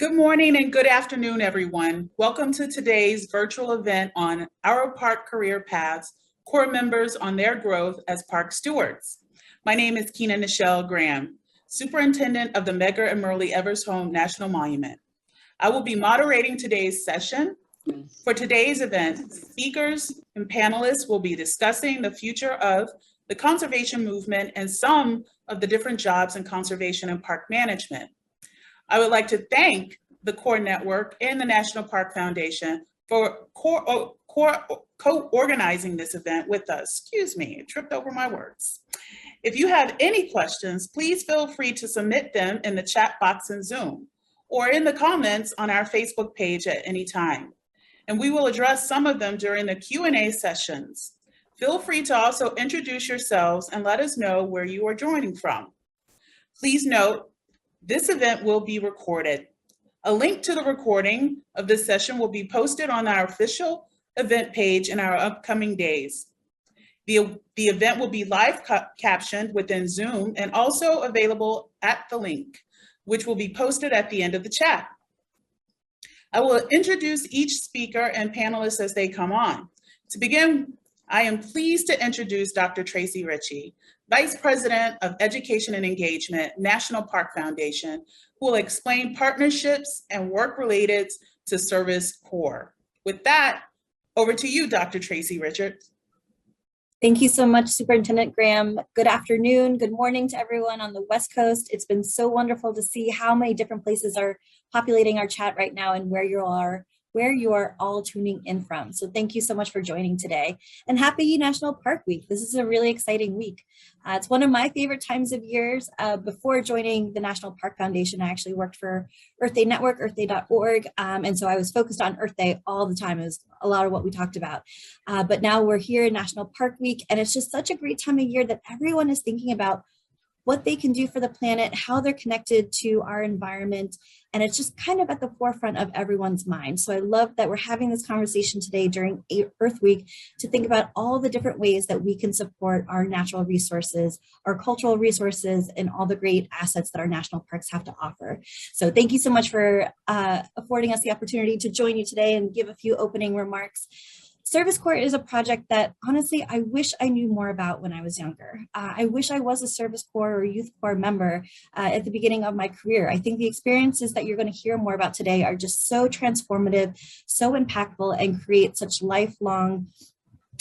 Good morning and good afternoon, everyone. Welcome to today's virtual event on Our Park Career Paths, Corps members on their growth as Park Stewards. My name is Keena Nichelle Graham, Superintendent of the Medgar and Murray Evers Home National Monument. I will be moderating today's session. For today's event, speakers and panelists will be discussing the future of the conservation movement and some of the different jobs in conservation and park management. I would like to thank the Corps Network and the National Park Foundation for co-organizing this event with us. Excuse me, I tripped over my words. If you have any questions, please feel free to submit them in the chat box in Zoom or in the comments on our Facebook page at any time. And we will address some of them during the Q&A sessions. Feel free to also introduce yourselves and let us know where you are joining from. Please note, this event will be recorded. A link to the recording of this session will be posted on our official event page in our upcoming days. The event will be live captioned within Zoom and also available at the link, which will be posted at the end of the chat. I will introduce each speaker and panelist as they come on. To begin, I am pleased to introduce Dr. Tracy Ritchie, Vice President of Education and Engagement, National Park Foundation, who will explain partnerships and work related to Service Corps. With that, over to you, Dr. Tracy Richards. Thank you so much, Superintendent Graham. Good afternoon, good morning to everyone on the West Coast. It's been so wonderful to see how many different places are populating our chat right now and where you are all tuning in from. So thank you so much for joining today. And happy National Park Week. This is a really exciting week. It's one of my favorite times of years. Before joining the National Park Foundation, I actually worked for Earth Day Network, earthday.org. And so I was focused on Earth Day all the time. It was a lot of what we talked about. But now we're here in National Park Week, and it's just such a great time of year that everyone is thinking about what they can do for the planet, how they're connected to our environment, and it's just kind of at the forefront of everyone's mind. So I love that we're having this conversation today during Earth Week to think about all the different ways that we can support our natural resources, our cultural resources, and all the great assets that our national parks have to offer. So thank you so much for affording us the opportunity to join you today and give a few opening remarks. Service Corps is a project that, honestly, I wish I knew more about when I was younger. I wish I was a Service Corps or Youth Corps member at the beginning of my career. I think the experiences that you're going to hear more about today are just so transformative, so impactful, and create such lifelong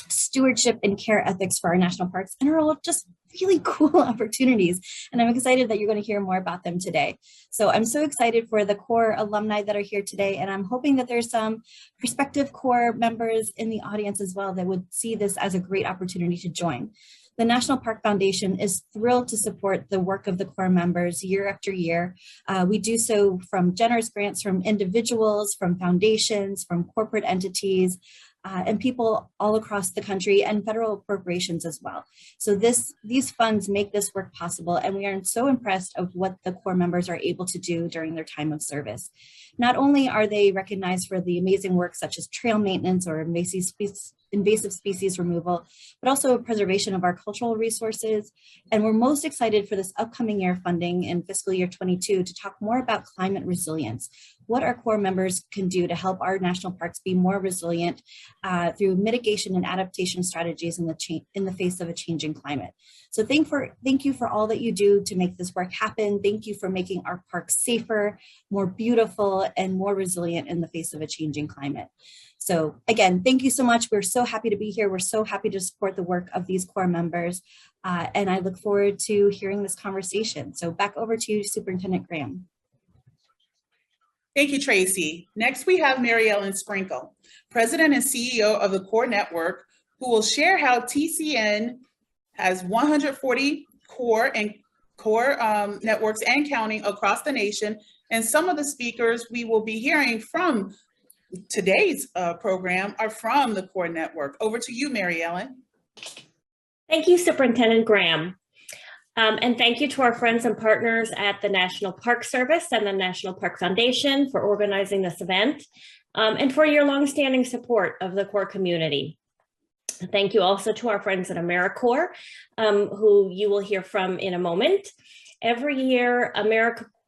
stewardship and care ethics for our national parks, and are all just really cool opportunities. And I'm excited that you're going to hear more about them today. So I'm so excited for the Corps alumni that are here today, and I'm hoping that there's some prospective Corps members in the audience as well that would see this as a great opportunity to join. The National Park Foundation is thrilled to support the work of the Corps members year after year. We do so from generous grants from individuals, from foundations, from corporate entities, and people all across the country, and federal appropriations as well. So these funds make this work possible, and we are so impressed of what the Corps members are able to do during their time of service. Not only are they recognized for the amazing work such as trail maintenance or invasive species removal, but also preservation of our cultural resources. And we're most excited for this upcoming year funding in fiscal year 22 to talk more about climate resilience, what our Corps members can do to help our national parks be more resilient through mitigation and adaptation strategies in the face of a changing climate. So thank you for all that you do to make this work happen. Thank you for making our parks safer, more beautiful, and more resilient in the face of a changing climate. So again, thank you so much. We're so happy to be here. We're so happy to support the work of these Corps members. And I look forward to hearing this conversation. So back over to you, Superintendent Graham. Thank you, Tracy. Next, we have Mary Ellen Sprinkle, President and CEO of the Corps Network, who will share how TCN has 140 Corps networks and counting across the nation. And some of the speakers we will be hearing from today's program are from the Corps Network. Over to you, Mary Ellen. Thank you, Superintendent Graham. And thank you to our friends and partners at the National Park Service and the National Park Foundation for organizing this event, and for your longstanding support of the Corps community. Thank you also to our friends at AmeriCorps, who you will hear from in a moment. Every year,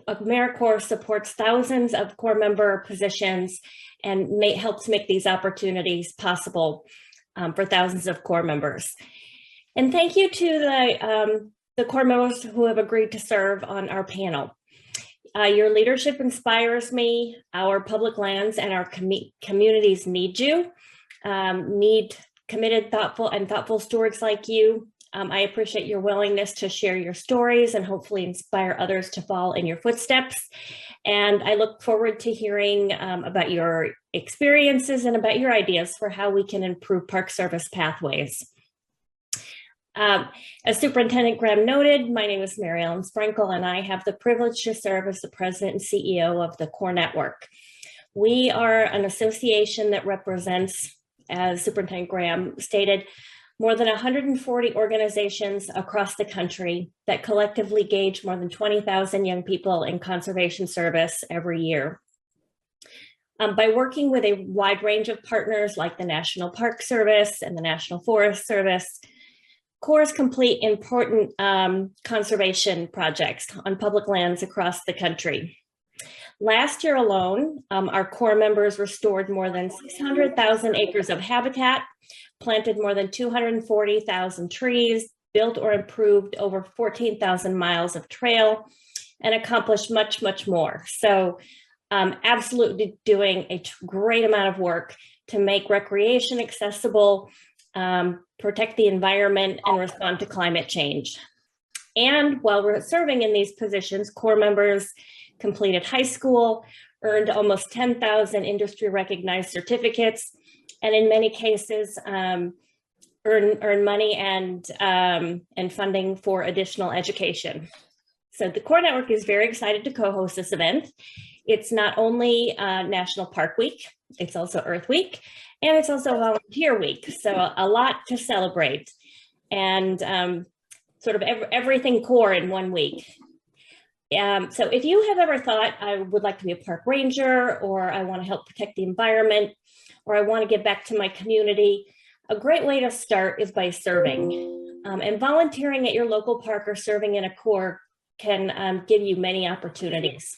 AmeriCorps supports thousands of Corps member positions and helps make these opportunities possible for thousands of Corps members. And thank you to the Corps members who have agreed to serve on our panel. Your leadership inspires me. Our public lands and our communities need you, need committed, thoughtful stewards like you. I appreciate your willingness to share your stories and hopefully inspire others to follow in your footsteps. And I look forward to hearing about your experiences and about your ideas for how we can improve Park Service pathways. As Superintendent Graham noted, my name is Mary Ellen Sprinkle, and I have the privilege to serve as the President and CEO of the Corps Network. We are an association that represents, as Superintendent Graham stated, more than 140 organizations across the country that collectively engage more than 20,000 young people in conservation service every year. By working with a wide range of partners like the National Park Service and the National Forest Service, Corps complete important conservation projects on public lands across the country. Last year alone, our Corps members restored more than 600,000 acres of habitat, planted more than 240,000 trees, built or improved over 14,000 miles of trail, and accomplished much, much more. So absolutely doing a great amount of work to make recreation accessible, protect the environment, and respond to climate change. And while we're serving in these positions, Corps members completed high school, earned almost 10,000 industry recognized certificates, and in many cases, earn money and funding for additional education. So the Corps Network is very excited to co-host this event. It's not only National Park Week, it's also Earth Week, and it's also Volunteer Week. So a lot to celebrate, and sort of everything Corps in one week. So if you have ever thought, I would like to be a park ranger, or I want to help protect the environment, or I want to give back to my community, a great way to start is by serving. And volunteering at your local park or serving in a Corps can give you many opportunities.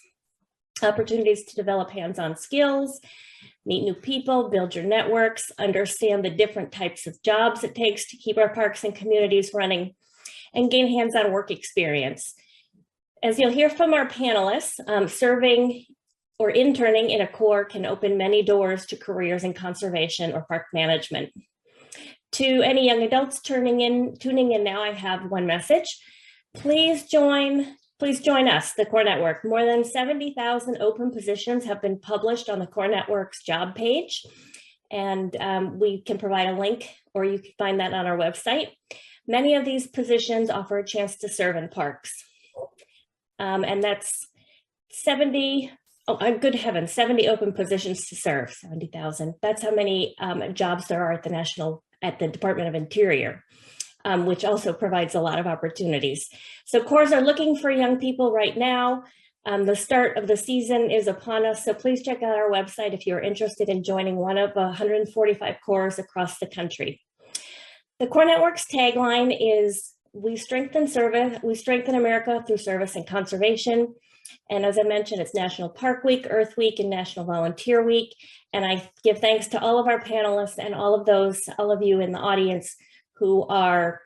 Opportunities to develop hands-on skills, meet new people, build your networks, understand the different types of jobs it takes to keep our parks and communities running, and gain hands-on work experience. As you'll hear from our panelists, serving or interning in a Corps can open many doors to careers in conservation or park management. To any young adults tuning in now, I have one message. Please join us, the Corps Network. More than 70,000 open positions have been published on the Corps Network's job page, and we can provide a link, or you can find that on our website. Many of these positions offer a chance to serve in parks. And that's 70, oh, good heavens, 70 open positions to serve, 70,000. That's how many jobs there are at the Department of Interior, which also provides a lot of opportunities. So Corps are looking for young people right now. The start of the season is upon us, so please check out our website if you're interested in joining one of 145 Corps across the country. The Corps Network's tagline is, we strengthen America through service and conservation. And as I mentioned, it's National Park Week, Earth Week, and National Volunteer Week. And I give thanks to all of our panelists and all of you in the audience who are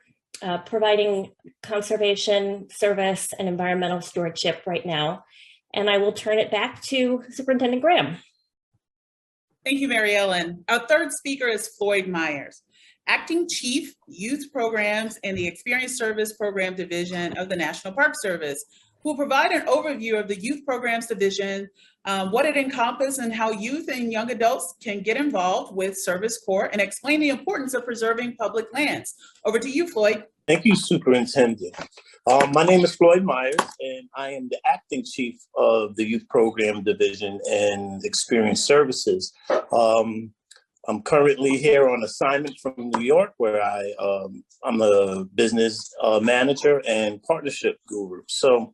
providing conservation service and environmental stewardship right now. And I will turn it back to Superintendent Graham. Thank you, Mary Ellen. Our third speaker is Floyd Myers, Acting Chief, Youth Programs in the Experience Service Program Division of the National Park Service, who will provide an overview of the Youth Programs Division, what it encompasses, and how youth and young adults can get involved with Service Corps, and explain the importance of preserving public lands. Over to you, Floyd. Thank you, Superintendent. My name is Floyd Myers, and I am the Acting Chief of the Youth Program Division and Experience Services. I'm currently here on assignment from New York, where I'm a business manager and partnership guru. So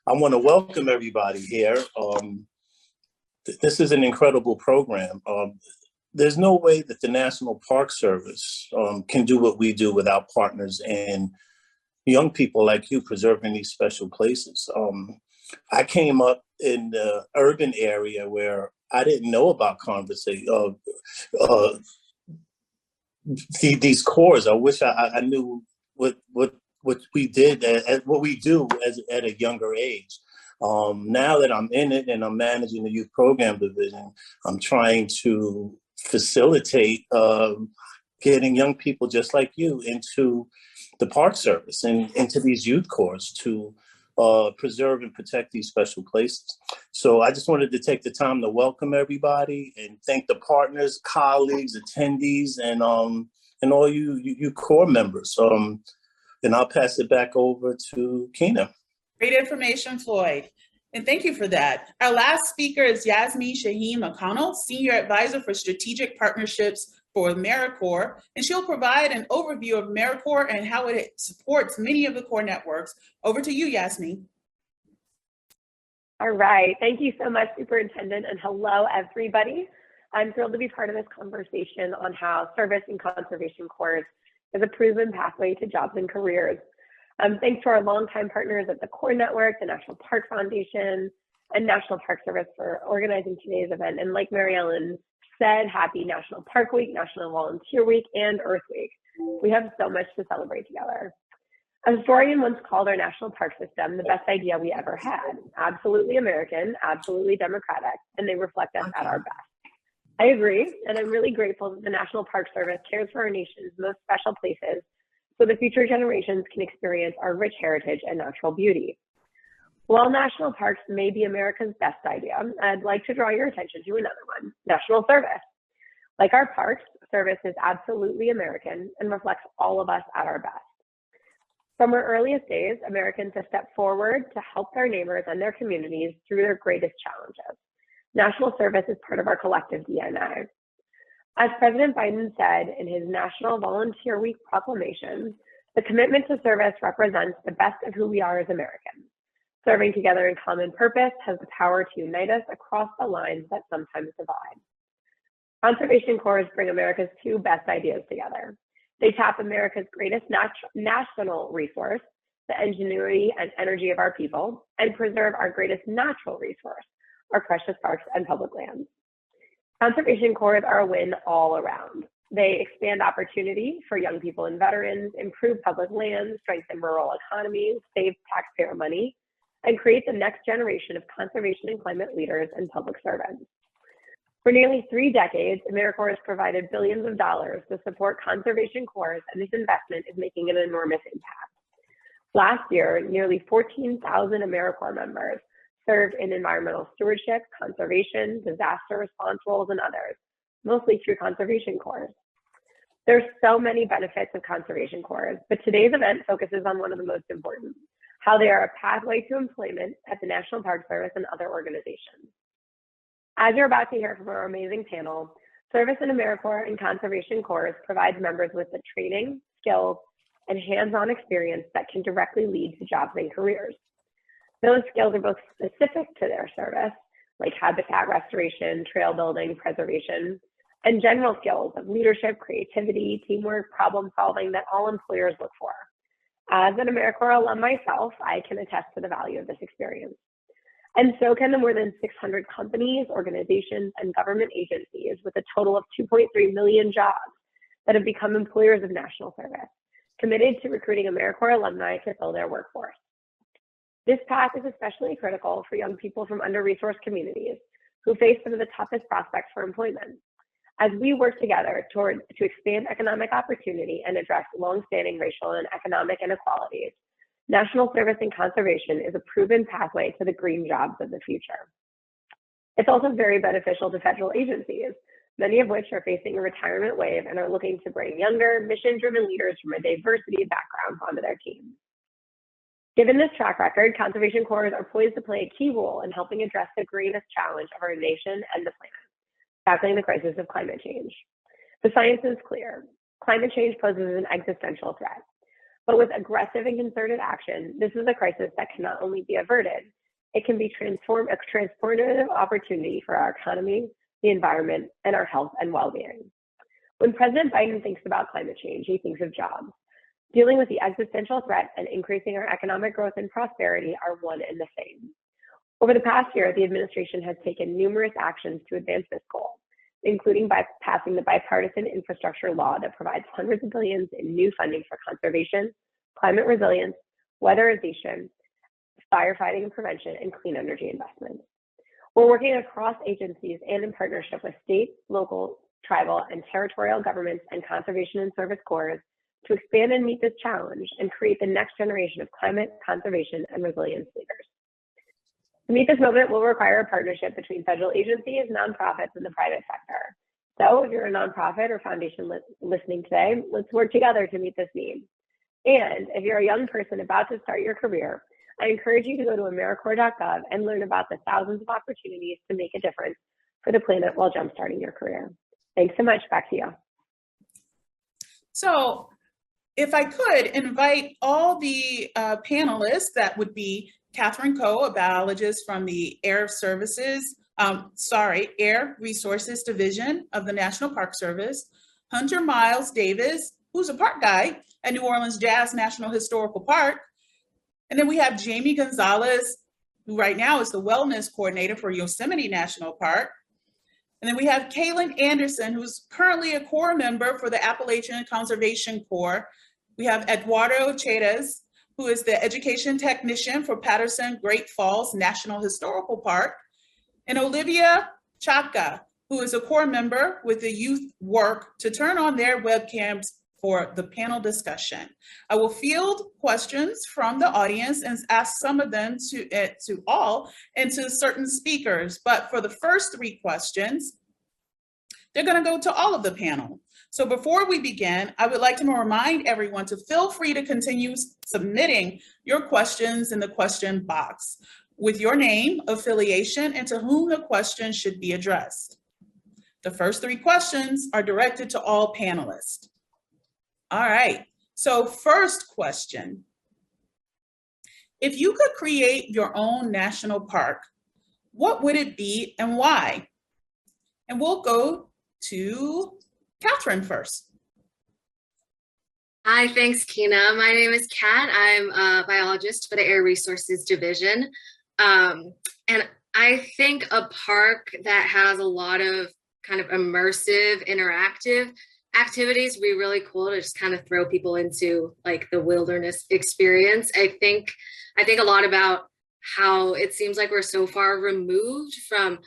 I want to welcome everybody here. This is an incredible program. There's no way that the National Park Service can do what we do without partners and young people like you preserving these special places. I came up in the urban area where I didn't know about these cores. I wish I knew what we did what we do at a younger age. Now that I'm in it and I'm managing the youth program division, I'm trying to facilitate getting young people just like you into the Park Service and into these youth corps to preserve and protect these special places. So I just wanted to take the time to welcome everybody and thank the partners, colleagues, attendees, and all you corps members. And I'll pass it back over to Keena. Great information, Floyd. And thank you for that. Our last speaker is Yasmin Shaheen McConnell, Senior Advisor for Strategic Partnerships for AmeriCorps, and she'll provide an overview of AmeriCorps and how it supports many of the core networks. Over to you, Yasmin. All right, thank you so much, Superintendent, and hello, everybody. I'm thrilled to be part of this conversation on how service and conservation corps is a proven pathway to jobs and careers. Thanks to our longtime partners at the Core Network, the National Park Foundation, and National Park Service for organizing today's event. And like Mary Ellen said, happy National Park Week, National Volunteer Week, and Earth Week. We have so much to celebrate together. A historian once called our national park system the best idea we ever had. Absolutely American, absolutely democratic, and they reflect us at our best. I agree, and I'm really grateful that the National Park Service cares for our nation's most special places so the future generations can experience our rich heritage and natural beauty. While national parks may be America's best idea, I'd like to draw your attention to another one, national service. Like our parks, service is absolutely American and reflects all of us at our best. From our earliest days, Americans have stepped forward to help their neighbors and their communities through their greatest challenges. National service is part of our collective DNA. As President Biden said in his National Volunteer Week proclamation, the commitment to service represents the best of who we are as Americans. Serving together in common purpose has the power to unite us across the lines that sometimes divide. Conservation corps bring America's two best ideas together. They tap America's greatest national resource, the ingenuity and energy of our people, and preserve our greatest natural resource, our precious parks and public lands. Conservation corps are a win all around. They expand opportunity for young people and veterans, improve public lands, strengthen rural economies, save taxpayer money, and create the next generation of conservation and climate leaders and public servants. For nearly 3 decades, AmeriCorps has provided billions of dollars to support conservation corps, and this investment is making an enormous impact. Last year, nearly 14,000 AmeriCorps members served in environmental stewardship, conservation, disaster response roles, and others, mostly through conservation corps. There's so many benefits of conservation corps, but today's event focuses on one of the most important, how they are a pathway to employment at the National Park Service and other organizations. As you're about to hear from our amazing panel, service in AmeriCorps and conservation corps provides members with the training, skills, and hands-on experience that can directly lead to jobs and careers. Those skills are both specific to their service, like habitat restoration, trail building, preservation, and general skills of leadership, creativity, teamwork, problem solving that all employers look for. As an AmeriCorps alum myself, I can attest to the value of this experience. And so can the more than 600 companies, organizations, and government agencies with a total of 2.3 million jobs that have become employers of national service, committed to recruiting AmeriCorps alumni to fill their workforce. This path is especially critical for young people from under-resourced communities who face some of the toughest prospects for employment. As we work together to expand economic opportunity and address longstanding racial and economic inequalities, national service and conservation is a proven pathway to the green jobs of the future. It's also very beneficial to federal agencies, many of which are facing a retirement wave and are looking to bring younger, mission-driven leaders from a diversity of backgrounds onto their teams. Given this track record, conservation corps are poised to play a key role in helping address the greatest challenge of our nation and the planet, tackling the crisis of climate change. The science is clear. Climate change poses an existential threat. But with aggressive and concerted action, this is a crisis that can not only be averted, it can be a transformative opportunity for our economy, the environment, and our health and well-being. When President Biden thinks about climate change, he thinks of jobs. Dealing with the existential threat and increasing our economic growth and prosperity are one and the same. Over the past year, the administration has taken numerous actions to advance this goal, including by passing the bipartisan infrastructure law that provides hundreds of billions in new funding for conservation, climate resilience, weatherization, firefighting and prevention, and clean energy investments. We're working across agencies and in partnership with state, local, tribal, and territorial governments and conservation and service corps to expand and meet this challenge and create the next generation of climate, conservation, and resilience leaders. To meet this moment will require a partnership between federal agencies, nonprofits, and the private sector. So if you're a nonprofit or foundation listening today, let's work together to meet this need. And if you're a young person about to start your career, I encourage you to go to AmeriCorps.gov and learn about the thousands of opportunities to make a difference for the planet while jumpstarting your career. Thanks so much. Back to you. So if I could invite all the panelists, that would be Catherine Coe, a biologist from the Air Resources Division of the National Park Service, Hunter Miles Davis, who's a park guide at New Orleans Jazz National Historical Park. And then we have Jamie Gonzalez, who right now is the Wellness Coordinator for Yosemite National Park. And then we have Kaylin Anderson, who's currently a Corps member for the Appalachian Conservation Corps. We have Eduardo Chedes, who is the Education Technician for Patterson Great Falls National Historical Park, and Olivia Chaka, who is a Corps member with the youth work to turn on their webcams for the panel discussion. I will field questions from the audience and ask some of them to all and to certain speakers. But for the first 3 questions, they're going to go to all of the panel. So before we begin, I would like to remind everyone to feel free to continue submitting your questions in the question box with your name, affiliation, and to whom the question should be addressed. The first 3 questions are directed to all panelists. All right, so first question. If you could create your own national park, what would it be and why? And we'll go to Catherine first. Hi, thanks, Kina. My name is Kat. I'm a biologist for the Air Resources Division. And I think a park that has a lot of kind of immersive, interactive activities would be really cool to just kind of throw people into like the wilderness experience. I think a lot about how it seems like we're so far removed from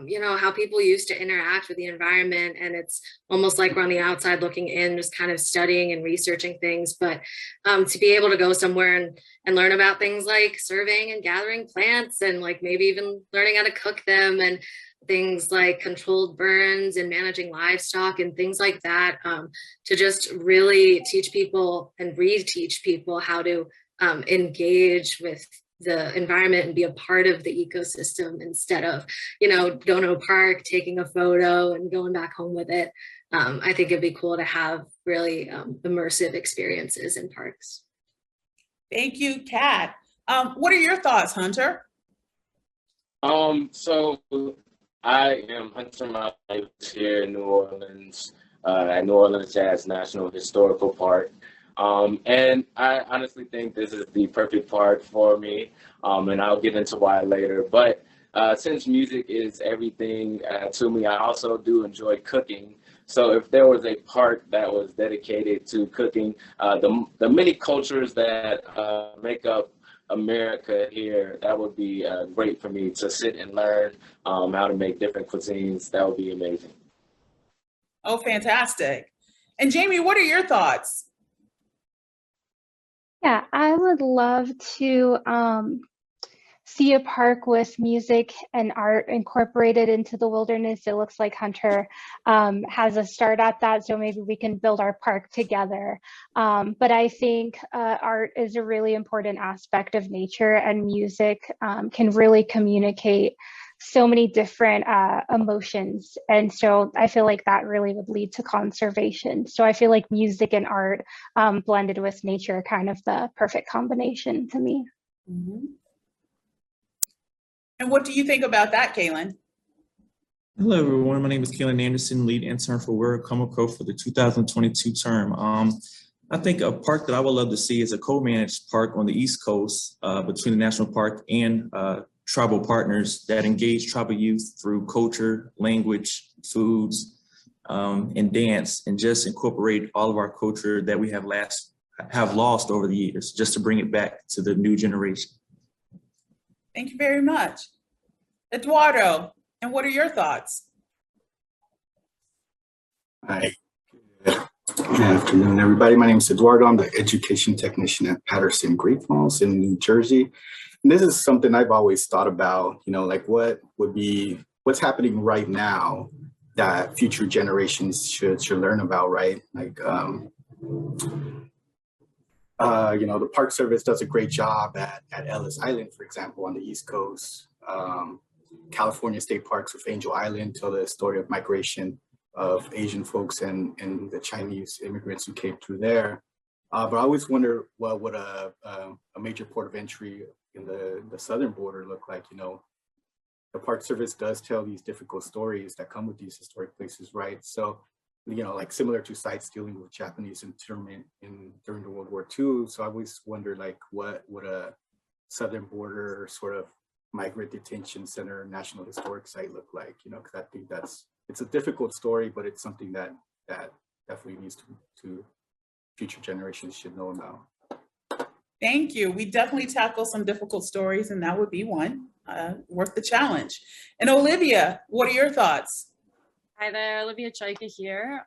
you know, how people used to interact with the environment, and it's almost like we're on the outside looking in, just kind of studying and researching things. But to be able to go somewhere and learn about things like surveying and gathering plants, and like maybe even learning how to cook them, and things like controlled burns and managing livestock and things like that, to just really teach people and reteach people how to engage with the environment and be a part of the ecosystem instead of, you know, going to a park, taking a photo and going back home with it. I think it'd be cool to have really immersive experiences in parks. Thank you, Kat. What are your thoughts, Hunter? So I am Hunter Miles here in New Orleans, at New Orleans Jazz National Historical Park. And I honestly think this is the perfect park for me, and I'll get into why later. But since music is everything to me, I also do enjoy cooking. So if there was a park that was dedicated to cooking, the many cultures that make up America here, that would be great for me to sit and learn how to make different cuisines. That would be amazing. Oh, fantastic. And Jamie, what are your thoughts? Yeah, I would love to see a park with music and art incorporated into the wilderness. It looks like Hunter has a start at that, so maybe we can build our park together. But I think art is a really important aspect of nature, and music can really communicate so many different emotions. And so I feel like that really would lead to conservation. So I feel like music and art blended with nature, kind of the perfect combination to me. Mm-hmm. And what do you think about that, Kaylin? Hello, everyone. My name is Kaylin Anderson, lead intern for Word Commonco for the 2022 term. I think a park that I would love to see is a co-managed park on the East Coast between the National Park and tribal partners that engage tribal youth through culture, language, foods, and dance, and just incorporate all of our culture that we have lost over the years, just to bring it back to the new generation. Thank you very much. Eduardo, and what are your thoughts? Hi. Good afternoon, everybody. My name is Eduardo. I'm the education technician at Patterson Great Falls in New Jersey. And this is something I've always thought about, like what's happening right now that future generations should learn about, right? Like, the Park Service does a great job at Ellis Island, for example, on the East Coast. California State Parks with Angel Island tell the story of migration of Asian folks and the Chinese immigrants who came through there. But I always wonder what would a major port of entry in the southern border look like. The Park Service does tell these difficult stories that come with these historic places, right? So, like similar to sites dealing with Japanese internment during the World War II. So I always wonder, like, what would a southern border sort of migrant detention center national historic site look like? Because I think it's a difficult story, but it's something that definitely needs to future generations should know about. Thank you. We definitely tackle some difficult stories, and that would be one worth the challenge. And Olivia, what are your thoughts? Hi there, Olivia Chaika here.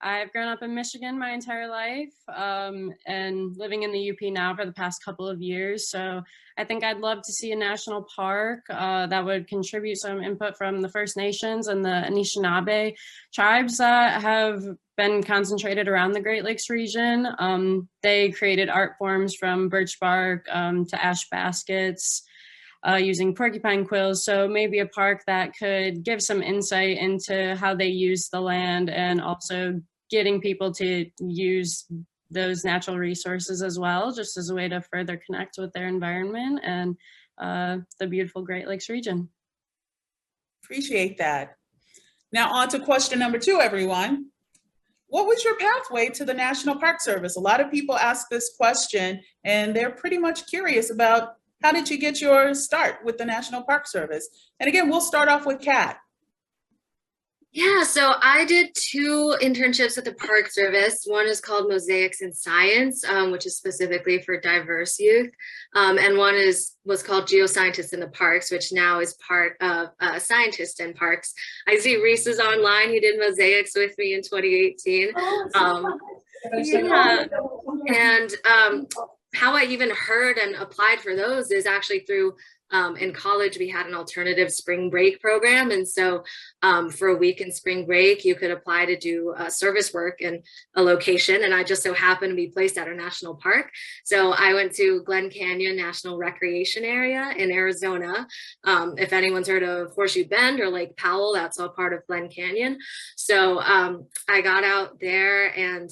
I've grown up in Michigan my entire life and living in the UP now for the past couple of years. So I think I'd love to see a national park that would contribute some input from the First Nations and the Anishinaabe tribes that have been concentrated around the Great Lakes region. They created art forms from birch bark to ash baskets, using porcupine quills. So maybe a park that could give some insight into how they use the land, and also getting people to use those natural resources as well, just as a way to further connect with their environment and the beautiful Great Lakes region. Appreciate that. Now on to question number 2, everyone. What was your pathway to the National Park Service? A lot of people ask this question, and they're pretty much curious about how did you get your start with the National Park Service? And again, we'll start off with Kat. Yeah, so I did 2 internships at the Park Service. One is called Mosaics in Science, which is specifically for diverse youth. And one was called Geoscientists in the Parks, which now is part of Scientists in Parks. I see Reese is online. He did Mosaics with me in 2018. Yeah. And how I even heard and applied for those is actually through in college, we had an alternative spring break program. And so for a week in spring break, you could apply to do service work in a location. And I just so happened to be placed at a national park. So I went to Glen Canyon National Recreation Area in Arizona. If anyone's heard of Horseshoe Bend or Lake Powell, that's all part of Glen Canyon. So I got out there and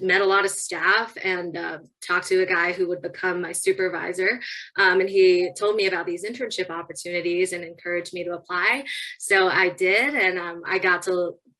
met a lot of staff and talked to a guy who would become my supervisor. And he told me about these internship opportunities and encouraged me to apply. So I did, and I got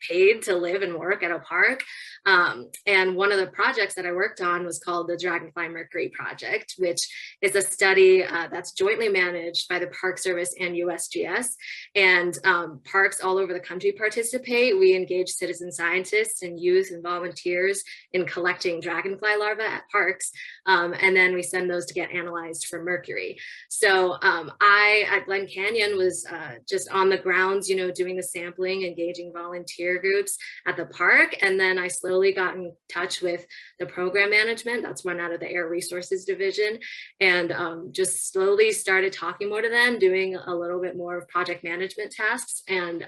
paid to live and work at a park. And one of the projects that I worked on was called the Dragonfly Mercury Project, which is a study that's jointly managed by the Park Service and USGS. And parks all over the country participate. We engage citizen scientists and youth and volunteers in collecting dragonfly larvae at parks. And then we send those to get analyzed for mercury. So I, at Glen Canyon, was just on the grounds, doing the sampling, engaging volunteer groups at the park. And then I slowly got in touch with the program management that's run out of the Air Resources Division, and just slowly started talking more to them, doing a little bit more of project management tasks. And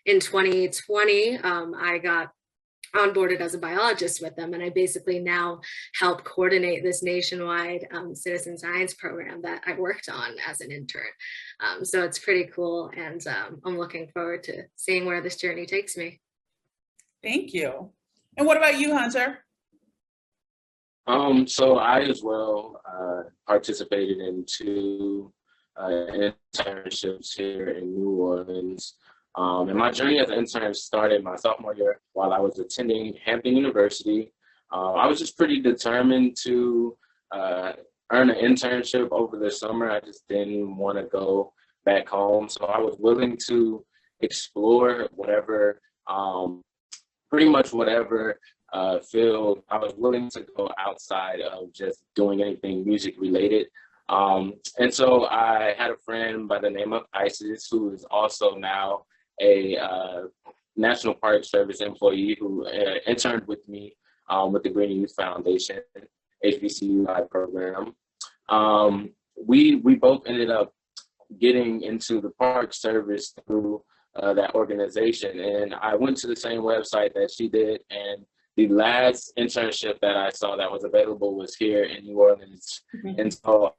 in 2020, I got onboarded as a biologist with them, and I basically now help coordinate this nationwide citizen science program that I worked on as an intern. So it's pretty cool, and I'm looking forward to seeing where this journey takes me. Thank you. And what about you, Hunter? So I as well participated in 2 internships here in New Orleans. And my journey as an intern started my sophomore year while I was attending Hampton University. I was just pretty determined to earn an internship over the summer. I just didn't want to go back home. So I was willing to explore whatever, pretty much whatever field. I was willing to go outside of just doing anything music related. And so I had a friend by the name of Isis, who is also now a National Park Service employee who interned with me with the Green Youth Foundation HBCUI program. We both ended up getting into the Park Service through that organization, and I went to the same website that she did, and the last internship that I saw that was available was here in New Orleans. Mm-hmm. And so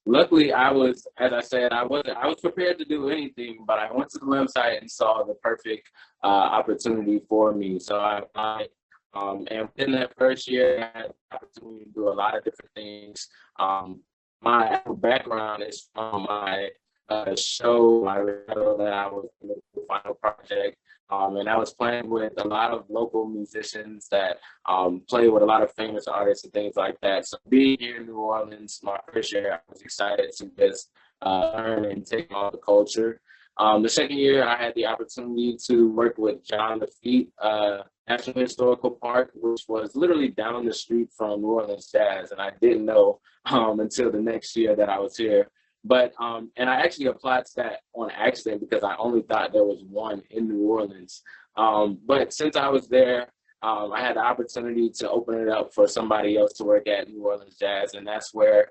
luckily I was, as I said, I was prepared to do anything, but I went to the website and saw the perfect opportunity for me. So I applied, and within that first year, I had the opportunity to do a lot of different things. My background is from my show, my show that I was in the final project. And I was playing with a lot of local musicians that play with a lot of famous artists and things like that. So being here in New Orleans, my first year, I was excited to just learn and take on the culture. The second year, I had the opportunity to work with John Lafitte, National Historical Park, which was literally down the street from New Orleans Jazz. And I didn't know until the next year that I was here. But, and I actually applied to that on accident because I only thought there was one in New Orleans. But since I was there, I had the opportunity to open it up for somebody else to work at New Orleans Jazz. And that's where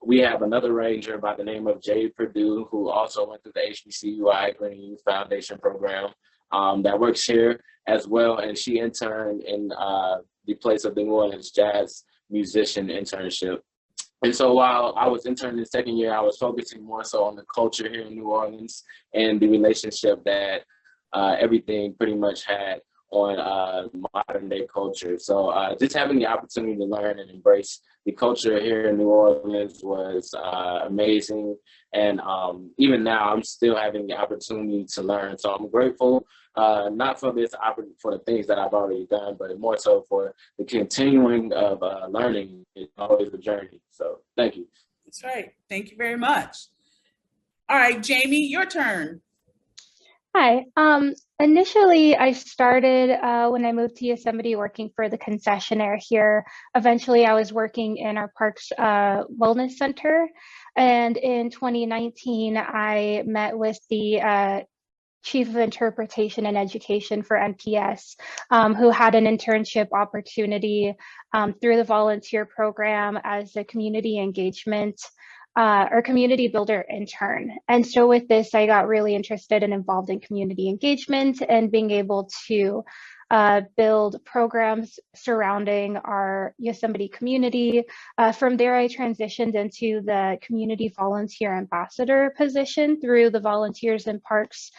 we have another ranger by the name of Jay Purdue, who also went through the HBCUI Green Youth Foundation program that works here as well. And she interned in the place of the New Orleans Jazz musician internship. And so while I was interning the second year, I was focusing more so on the culture here in New Orleans and the relationship that everything pretty much had on modern day culture. So just having the opportunity to learn and embrace the culture here in New Orleans was amazing. And even now, I'm still having the opportunity to learn. So I'm grateful, not for this for the things that I've already done, but more so for the continuing of learning. It's always a journey. So thank you. That's right. Thank you very much. All right, Jamie, your turn. Hi. Initially, I started when I moved to Yosemite working for the concessionaire here. Eventually, I was working in our parks wellness center. And in 2019, I met with the Chief of Interpretation and Education for NPS, who had an internship opportunity through the volunteer program as a community engagement or community builder intern. And so with this, I got really interested and involved in community engagement and being able to build programs surrounding our Yosemite community. From there, I transitioned into the community volunteer ambassador position through the Volunteers in Parks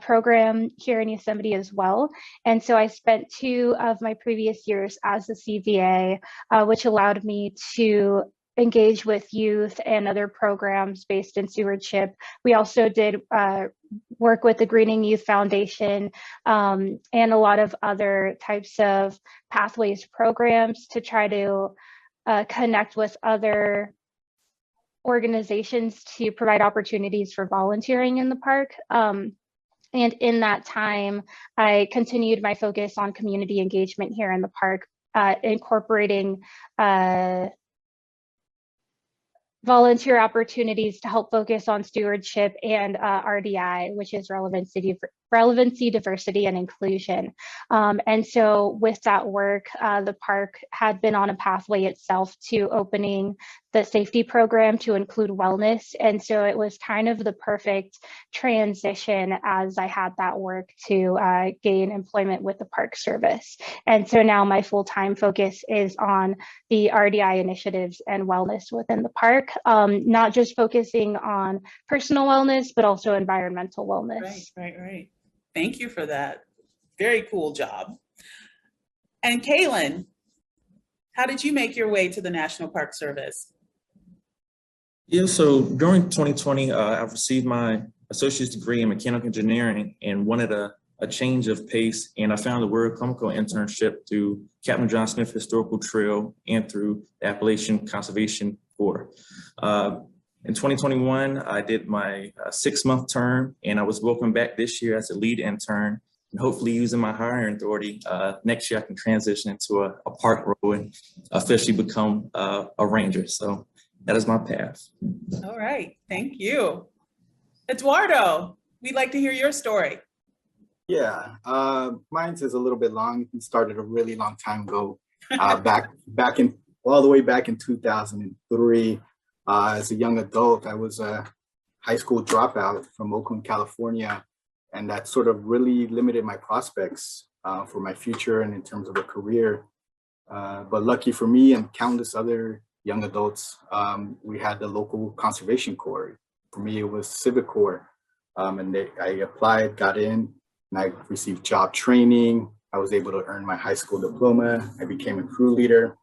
program here in Yosemite as well. And so I spent 2 of my previous years as a CVA, which allowed me to engage with youth and other programs based in stewardship. We also did work with the Greening Youth Foundation and a lot of other types of pathways programs to try to connect with other organizations to provide opportunities for volunteering in the park. And in that time, I continued my focus on community engagement here in the park, incorporating volunteer opportunities to help focus on stewardship and RDI, which is relevancy, diversity, and inclusion. And so with that work, the park had been on a pathway itself to opening the safety program to include wellness. And so it was kind of the perfect transition as I had that work to gain employment with the Park Service. And so now my full-time focus is on the RDI initiatives and wellness within the park, not just focusing on personal wellness, but also environmental wellness. Right. Thank you for that. Very cool job. And Kaylin, how did you make your way to the National Park Service? Yeah, so during 2020, I received my associate's degree in mechanical engineering and wanted to a change of pace, and I found the Word Comical internship through Captain John Smith Historical Trail and through the Appalachian Conservation Corps. In 2021, I did my 6-month term, and I was welcomed back this year as a lead intern. And hopefully, using my hiring authority, next year I can transition into a park role and officially become a ranger. So that is my path. All right, thank you. Eduardo, we'd like to hear your story. Yeah, mine is a little bit long. It started a really long time ago, back in all the way back in 2003. As a young adult, I was a high school dropout from Oakland, California, and that sort of really limited my prospects for my future and in terms of a career. But lucky for me and countless other young adults, we had the local conservation corps. For me, it was Civic Corps, and I applied, got in, and I received job training. I was able to earn my high school diploma. I became a crew leader,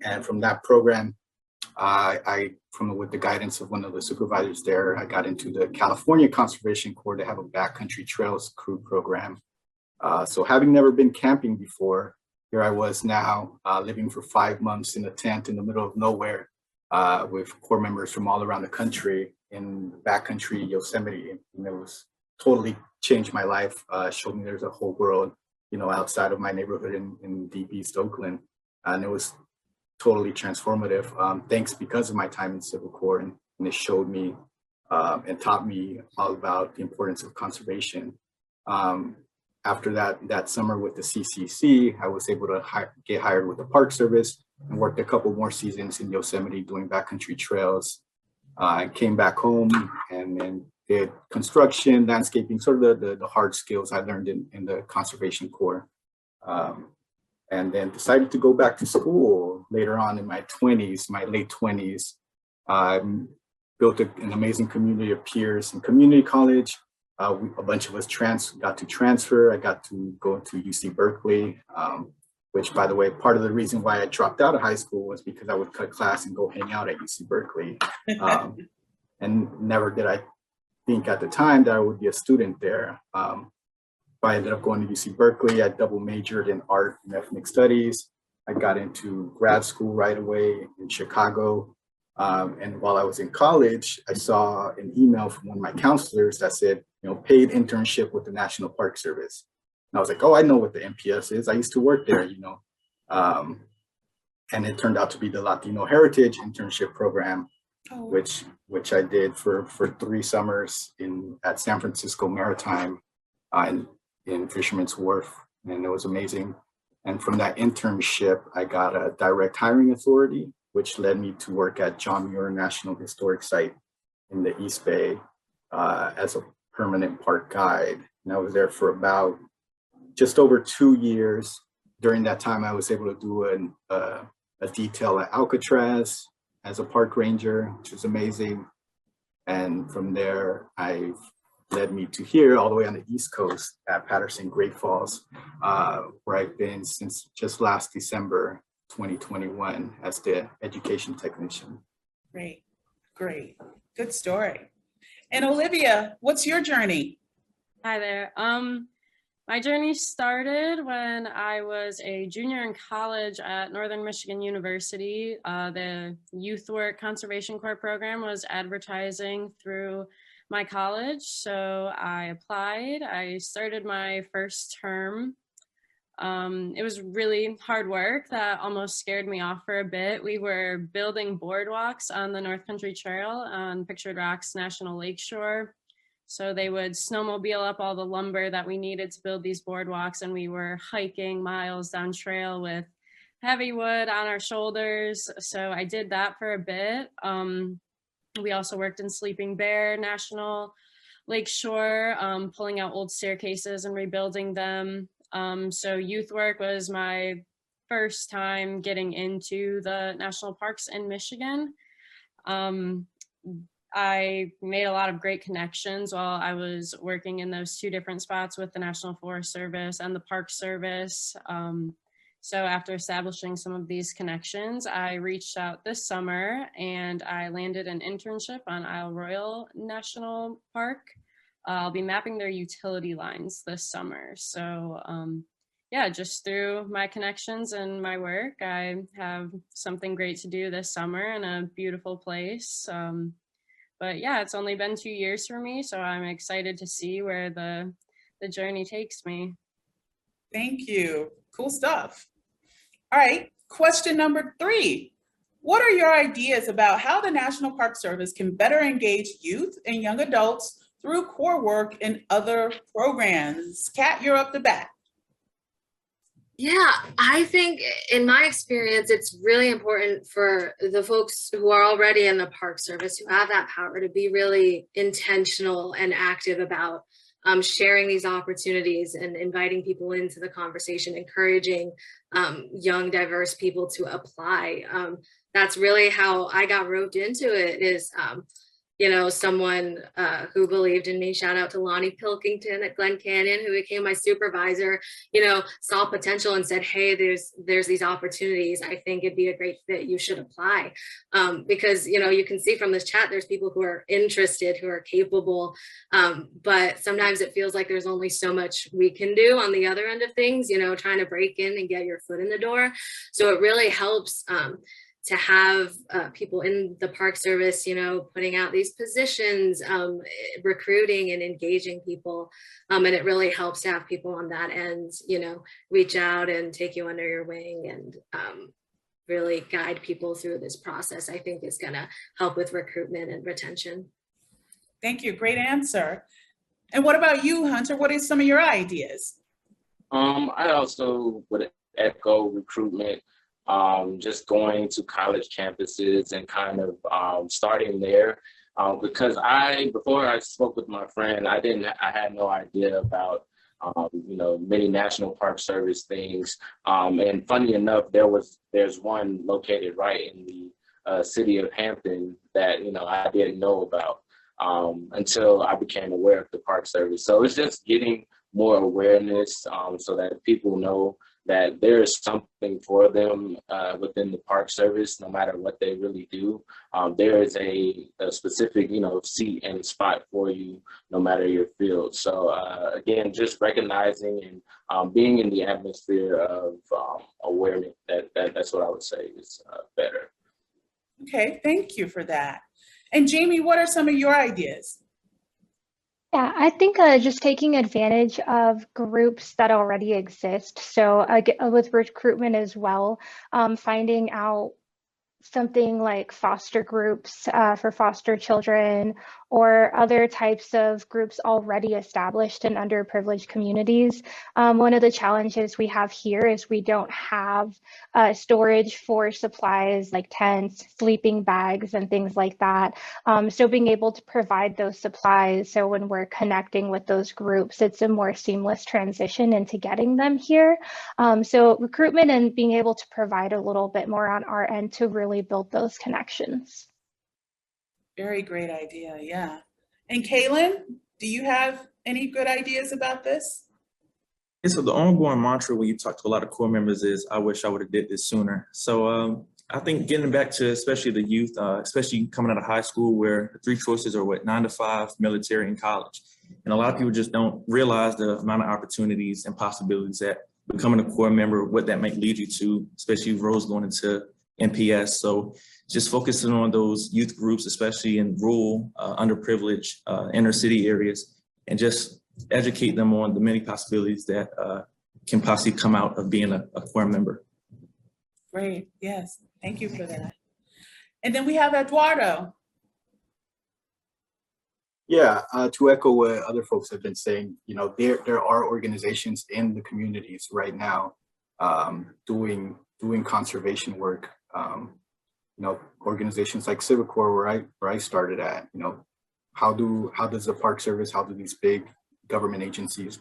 and from that program, with the guidance of one of the supervisors there, I got into the California Conservation Corps to have a backcountry trails crew program. So having never been camping before, here I was now living for 5 months in a tent in the middle of nowhere with Corps members from all around the country in backcountry Yosemite. And it was totally changed my life, showed me there's a whole world, outside of my neighborhood in deep East Oakland. And it was totally transformative, thanks because of my time in Civil Corps, and it showed me and taught me all about the importance of conservation. After that summer with the CCC, I was able to get hired with the Park Service and worked a couple more seasons in Yosemite doing backcountry trails. I came back home and then did construction, landscaping, sort of the hard skills I learned in the Conservation Corps. And then decided to go back to school later on in my late 20s. Built an amazing community of peers in community college. A bunch of us got to transfer. I got to go to UC Berkeley, which, by the way, part of the reason why I dropped out of high school was because I would cut class and go hang out at UC Berkeley. And never did I think at the time that I would be a student there. I ended up going to UC Berkeley. I double majored in art and ethnic studies. I got into grad school right away in Chicago. And while I was in college, I saw an email from one of my counselors that said, paid internship with the National Park Service. And I was like, oh, I know what the NPS is. I used to work there, And it turned out to be the Latino Heritage Internship Program, which I did for 3 summers at San Francisco Maritime in Fisherman's Wharf, and it was amazing. And from that internship, I got a direct hiring authority, which led me to work at John Muir National Historic Site in the East Bay as a permanent park guide. And I was there for about just over 2 years. During that time, I was able to do a detail at Alcatraz as a park ranger, which was amazing. And from there, led me to here all the way on the East Coast at Patterson Great Falls, where I've been since just last December 2021 as the education technician. Great, good story. And Olivia, what's your journey? Hi there. My journey started when I was a junior in college at Northern Michigan University. The Youth Work Conservation Corps program was advertising through my college, so I applied. I started my first term. It was really hard work that almost scared me off for a bit. We were building boardwalks on the North Country Trail on Pictured Rocks National Lakeshore. So they would snowmobile up all the lumber that we needed to build these boardwalks, and we were hiking miles down trail with heavy wood on our shoulders. So I did that for a bit. We also worked in Sleeping Bear National Lakeshore, pulling out old staircases and rebuilding them. So youth work was my first time getting into the national parks in Michigan. I made a lot of great connections while I was working in those 2 different spots with the National Forest Service and the Park Service. So after establishing some of these connections, I reached out this summer and I landed an internship on Isle Royale National Park. I'll be mapping their utility lines this summer. So yeah, just through my connections and my work, I have something great to do this summer in a beautiful place. But yeah, it's only been 2 years for me, so I'm excited to see where the journey takes me. Thank you. Cool stuff. All right, question number 3. What are your ideas about how the National Park Service can better engage youth and young adults through core work and other programs? Kat, you're up to bat. Yeah, I think in my experience, it's really important for the folks who are already in the Park Service, who have that power, to be really intentional and active about sharing these opportunities and inviting people into the conversation, encouraging young, diverse people to apply. That's really how I got roped into it, is you know, someone who believed in me. Shout out to Lonnie Pilkington at Glen Canyon, who became my supervisor, you know, saw potential and said, hey, there's these opportunities. I think it'd be a great fit. You should apply. Because, you know, you can see from this chat, there's people who are interested, who are capable, but sometimes it feels like there's only so much we can do on the other end of things, you know, trying to break in and get your foot in the door. So it really helps to have people in the Park Service, you know, putting out these positions, recruiting and engaging people. And it really helps to have people on that end, you know, reach out and take you under your wing and really guide people through this process. I think is going to help with recruitment and retention. Thank you. Great answer. And what about you, Hunter? What are some of your ideas? I also would echo recruitment. Just going to college campuses and kind of starting there, because before I spoke with my friend, I had no idea about you know, many National Park Service things, and funny enough, there's one located right in the city of Hampton that, you know, I didn't know about until I became aware of the Park Service. So it's just getting more awareness so that people know that there is something for them within the Park Service, no matter what they really do. There is a specific, you know, seat and spot for you, no matter your field. So again, just recognizing and being in the atmosphere of awareness, that's what I would say is better. Okay, thank you for that. And Jamie, what are some of your ideas? Yeah, I think just taking advantage of groups that already exist. So with recruitment as well, finding out something like foster groups for foster children or other types of groups already established in underprivileged communities. One of the challenges we have here is we don't have storage for supplies like tents, sleeping bags, and things like that. So being able to provide those supplies, so when we're connecting with those groups, it's a more seamless transition into getting them here. So recruitment and being able to provide a little bit more on our end to really build those connections. Very great idea, yeah. And Kaylin, do you have any good ideas about this? And so the ongoing mantra when you talk to a lot of core members is, I wish I would have did this sooner. So I think getting back to especially the youth, especially coming out of high school, where the 3 choices are 9 to 5, military, and college. And a lot of people just don't realize the amount of opportunities and possibilities that becoming a core member, what that might lead you to, especially roles going into NPS. So just focusing on those youth groups, especially in rural, underprivileged, inner city areas, and just educate them on the many possibilities that can possibly come out of being a core member. Great, yes, thank you for that. And then we have Eduardo. Yeah, to echo what other folks have been saying, you know, there are organizations in the communities right now doing conservation work. You know, organizations like Civicor, where I started at. You know, how does the Park Service, how do these big government agencies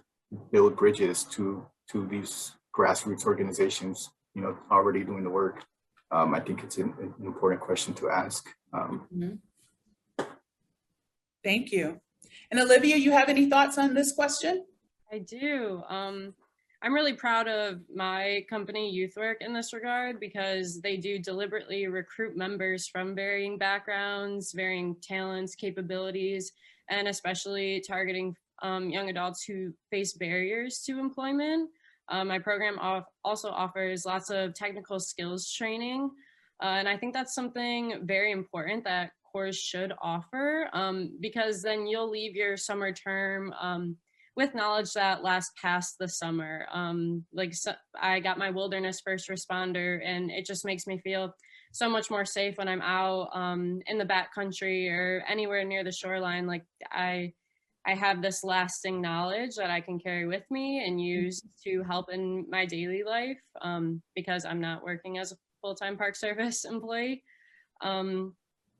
build bridges to these grassroots organizations, you know, already doing the work? I think it's an important question to ask. Thank you. And Olivia, you have any thoughts on this question? I do. I'm really proud of my company, YouthWork, in this regard, because they do deliberately recruit members from varying backgrounds, varying talents, capabilities, and especially targeting young adults who face barriers to employment. My program also offers lots of technical skills training, and I think that's something very important that course should offer, because then you'll leave your summer term with knowledge that lasts past the summer. I got my wilderness first responder, and it just makes me feel so much more safe when I'm out in the backcountry or anywhere near the shoreline. Like I have this lasting knowledge that I can carry with me and use to help in my daily life, because I'm not working as a full-time Park Service employee.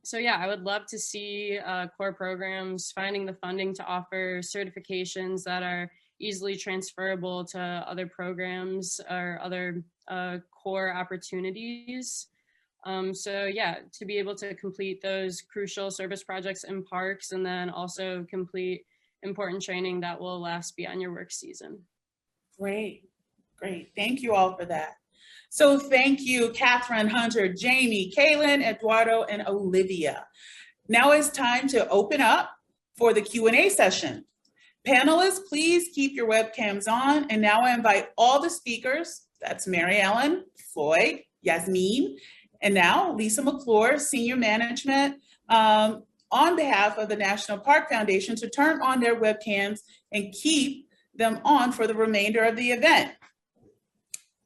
So yeah, I would love to see core programs finding the funding to offer certifications that are easily transferable to other programs or other core opportunities. So yeah, to be able to complete those crucial service projects in parks, and then also complete important training that will last beyond your work season. Great, great. Thank you all for that. So thank you, Catherine, Hunter, Jamie, Kaylin, Eduardo, and Olivia. Now it's time to open up for the Q&A session. Panelists, please keep your webcams on. And now I invite all the speakers, that's Mary Ellen, Floyd, Yasmin, and now Lisa McClure, Senior Management, on behalf of the National Park Foundation, to turn on their webcams and keep them on for the remainder of the event.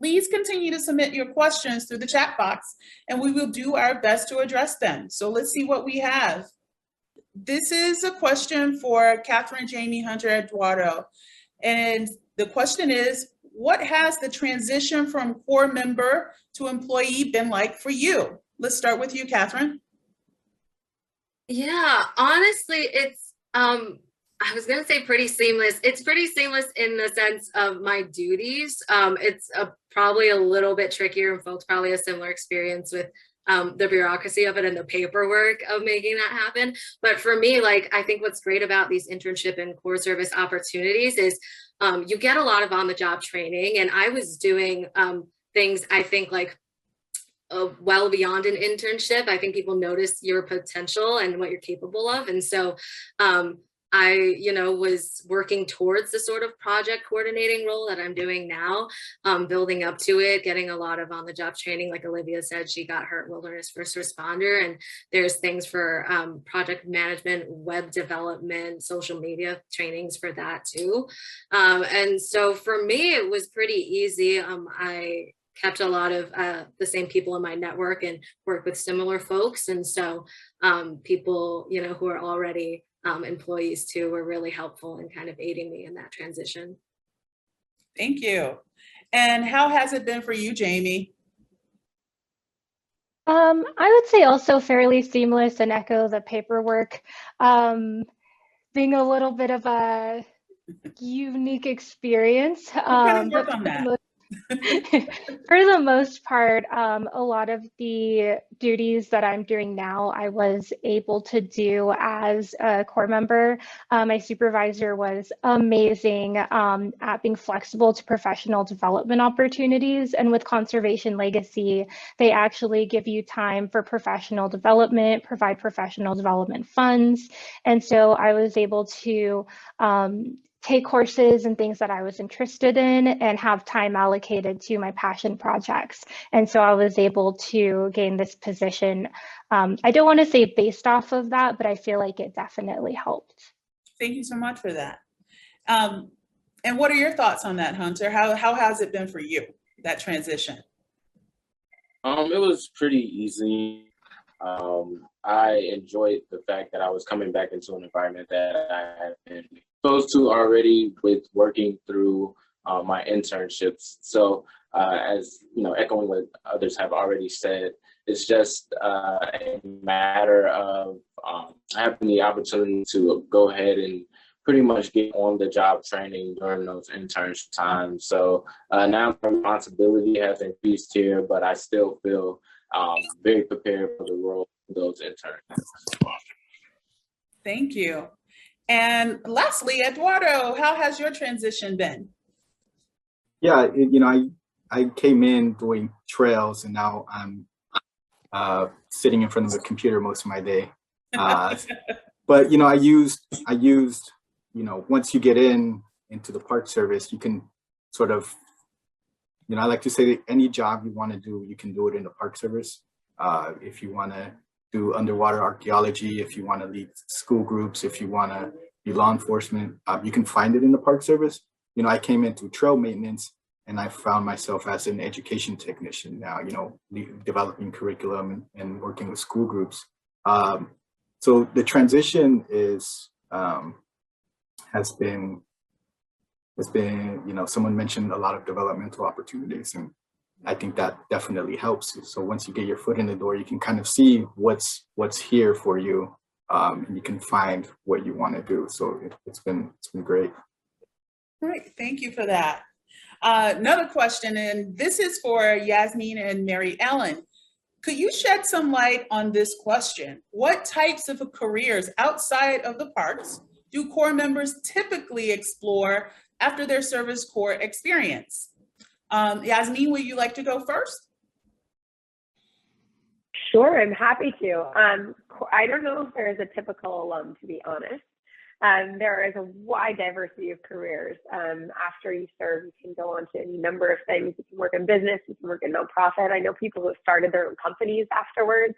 Please continue to submit your questions through the chat box, and we will do our best to address them. So let's see what we have. This is a question for Catherine, Jamie, Hunter, Eduardo. And the question is, what has the transition from core member to employee been like for you? Let's start with you, Catherine. Yeah, honestly, it's I was gonna say pretty seamless. It's pretty seamless in the sense of my duties. It's probably a little bit trickier, and folks probably a similar experience with the bureaucracy of it and the paperwork of making that happen. But for me, like, I think what's great about these internship and core service opportunities is you get a lot of on-the-job training, and I was doing things, I think, like well beyond an internship. I think people notice your potential and what you're capable of. And so I, was working towards the sort of project coordinating role that I'm doing now, building up to it, getting a lot of on-the-job training. Like Olivia said, she got her wilderness first responder, and there's things for project management, web development, social media trainings for that too. And so for me, it was pretty easy. I kept a lot of the same people in my network and work with similar folks. And so people, who are already employees too were really helpful in kind of aiding me in that transition. Thank you. And how has it been for you, Jamie? I would say also fairly seamless and echo the paperwork. Being a little bit of a unique experience. Work on that. For the most part, a lot of the duties that I'm doing now, I was able to do as a core member. My supervisor was amazing at being flexible to professional development opportunities. And with Conservation Legacy, they actually give you time for professional development, provide professional development funds. And so I was able to take courses and things that I was interested in and have time allocated to my passion projects. And so I was able to gain this position. I don't want to say based off of that, but I feel like it definitely helped. Thank you so much for that. And what are your thoughts on that, Hunter? How has it been for you, that transition? It was pretty easy. I enjoyed the fact that I was coming back into an environment that I had been exposed to already with working through my internships. So as echoing what others have already said, it's just a matter of having the opportunity to go ahead and pretty much get on the job training during those internship times. So now my responsibility has increased here, but I still feel very prepared for the role of those interns. Thank you. And lastly, Eduardo, how has your transition been? Yeah, I came in doing trails, and now I'm sitting in front of a computer most of my day. But, you know, I used, you know, once you get into the Park Service, you can sort of, you know, I like to say that any job you want to do, you can do it in the Park Service. If you want to do underwater archaeology, if you want to lead school groups, if you want to be law enforcement, you can find it in the Park Service. You know, I came into trail maintenance and I found myself as an education technician now, you know, developing curriculum and working with school groups. So the transition is, has been, you know, someone mentioned a lot of developmental opportunities, and I think that definitely helps. So once you get your foot in the door, you can kind of see what's here for you, and you can find what you want to do. So it's been great. Great, thank you for that. Another question, and this is for Yasmin and Mary Ellen. Could you shed some light on this question? What types of careers outside of the parks do Corps members typically explore after their service Corps experience? Yasmin, would you like to go first? Sure, I'm happy to. I don't know if there is a typical alum, to be honest. There is a wide diversity of careers. After you serve, you can go on to any number of things. You can work in business, you can work in nonprofit. I know people who have started their own companies afterwards.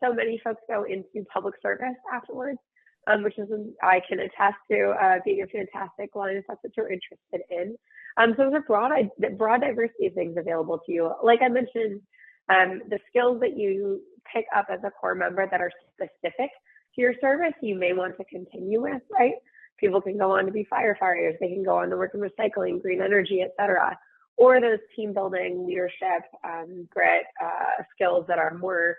So many folks go into public service afterwards, which is, I can attest to being a fantastic line if that's what you're interested in. So there's a broad diversity of things available to you. Like I mentioned, the skills that you pick up as a Corps member that are specific to your service, you may want to continue with, right? People can go on to be firefighters, they can go on to work in recycling, green energy, et cetera. Or those team building, leadership, grit skills that are more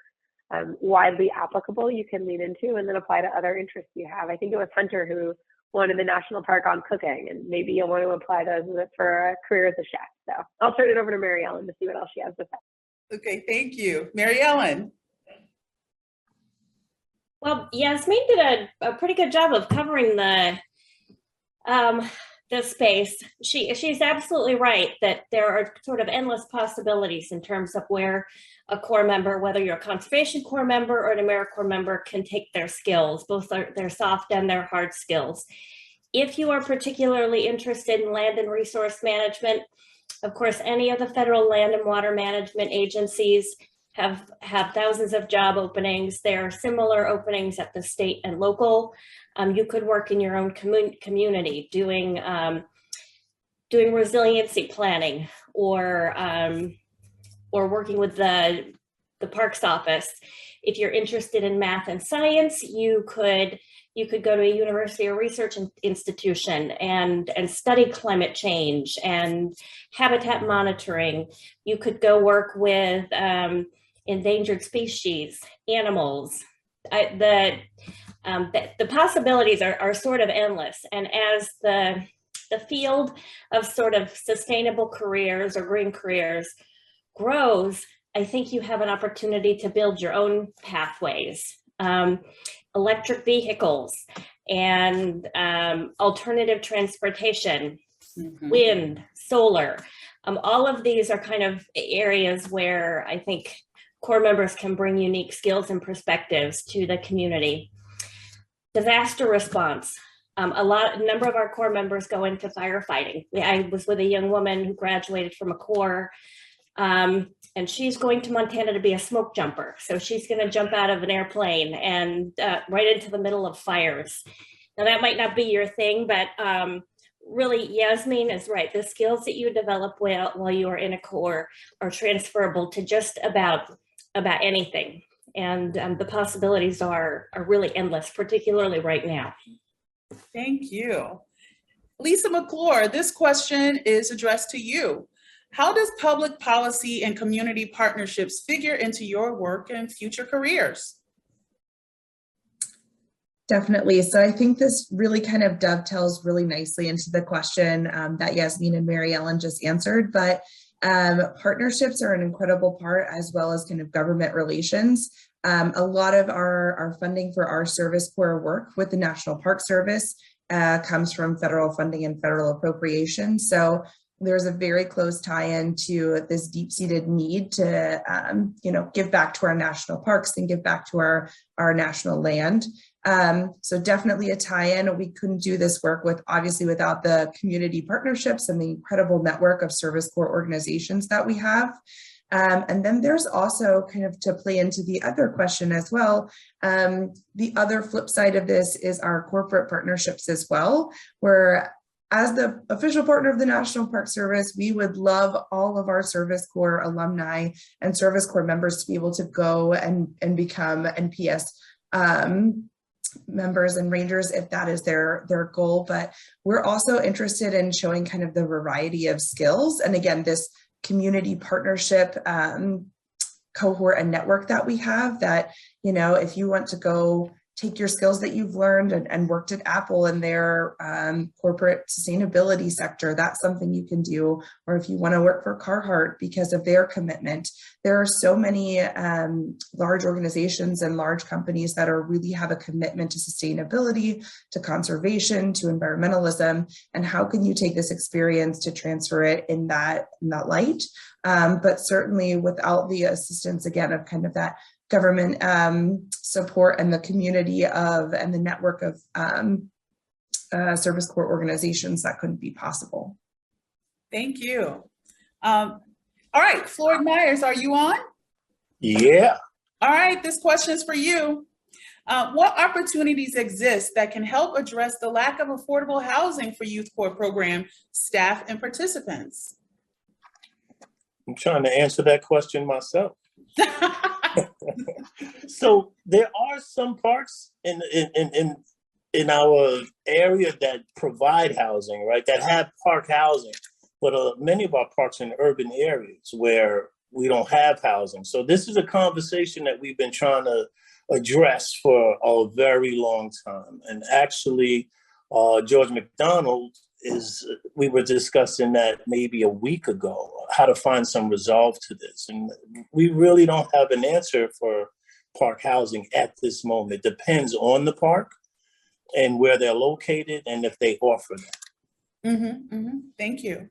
widely applicable, you can lean into and then apply to other interests you have. I think it was Hunter who wanted the national park on cooking, and maybe you'll want to apply those for a career as a chef. So I'll turn it over to Mary Ellen to see what else she has to say. Okay, thank you. Mary Ellen. Well, Yasmin did a pretty good job of covering the space. She's absolutely right that there are sort of endless possibilities in terms of where a Corps member, whether you're a Conservation Corps member or an AmeriCorps member, can take their skills, both their soft and their hard skills. If you are particularly interested in land and resource management, of course, any of the federal land and water management agencies have thousands of job openings. There are similar openings at the state and local. You could work in your own community doing resiliency planning or working with the Parks Office. If you're interested in math and science, you could go to a university or research institution and study climate change and habitat monitoring. You could go work with endangered species, animals. The possibilities are sort of endless. And as the field of sort of sustainable careers or green careers grows, I think you have an opportunity to build your own pathways. Electric vehicles and alternative transportation, wind, solar. All of these are kind of areas where I think Corps members can bring unique skills and perspectives to the community. Disaster response. A number of our Corps members go into firefighting. I was with a young woman who graduated from a Corps, and she's going to Montana to be a smoke jumper. So she's going to jump out of an airplane and right into the middle of fires. Now that might not be your thing, but really Yasmin is right. The skills that you develop while you are in a Corps are transferable to just about anything. And the possibilities are really endless, particularly right now. Thank you. Lisa McClure, this question is addressed to you. How does public policy and community partnerships figure into your work and future careers? Definitely. So I think this really kind of dovetails really nicely into the question that Yasmin and Mary Ellen just answered, but partnerships are an incredible part, as well as kind of government relations. A lot of our funding for our Service Corps work with the National Park Service comes from federal funding and federal appropriations. So there's a very close tie-in to this deep-seated need to, give back to our national parks and give back to our national land. So definitely a tie-in. We couldn't do this work obviously without the community partnerships and the incredible network of Service Corps organizations that we have. And then there's also, kind of to play into the other question as well, the other flip side of this is our corporate partnerships as well, where as the official partner of the National Park Service, we would love all of our Service Corps alumni and Service Corps members to be able to go and become NPS members and rangers if that is their goal. But we're also interested in showing kind of the variety of skills. And again, this community partnership cohort and network that we have, that, if you want to go take your skills that you've learned and worked at Apple in their corporate sustainability sector, that's something you can do. Or if you want to work for Carhartt because of their commitment, there are so many large organizations and large companies that really have a commitment to sustainability, to conservation, to environmentalism. And how can you take this experience to transfer it in that light? But certainly without the assistance, again, of kind of that government support and the community and the network of Service Corps organizations, that couldn't be possible. Thank you. All right, Floyd Myers, are you on? Yeah. All right, this question is for you. What opportunities exist that can help address the lack of affordable housing for Youth Corps program staff and participants? I'm trying to answer that question myself. So there are some parks in our area that provide housing, right? That have park housing, but many of our parks are in urban areas where we don't have housing. So this is a conversation that we've been trying to address for a very long time. And actually, George McDonald we were discussing that maybe a week ago, how to find some resolve to this. And we really don't have an answer for park housing at this moment. It depends on the park and where they're located and if they offer that. Thank you.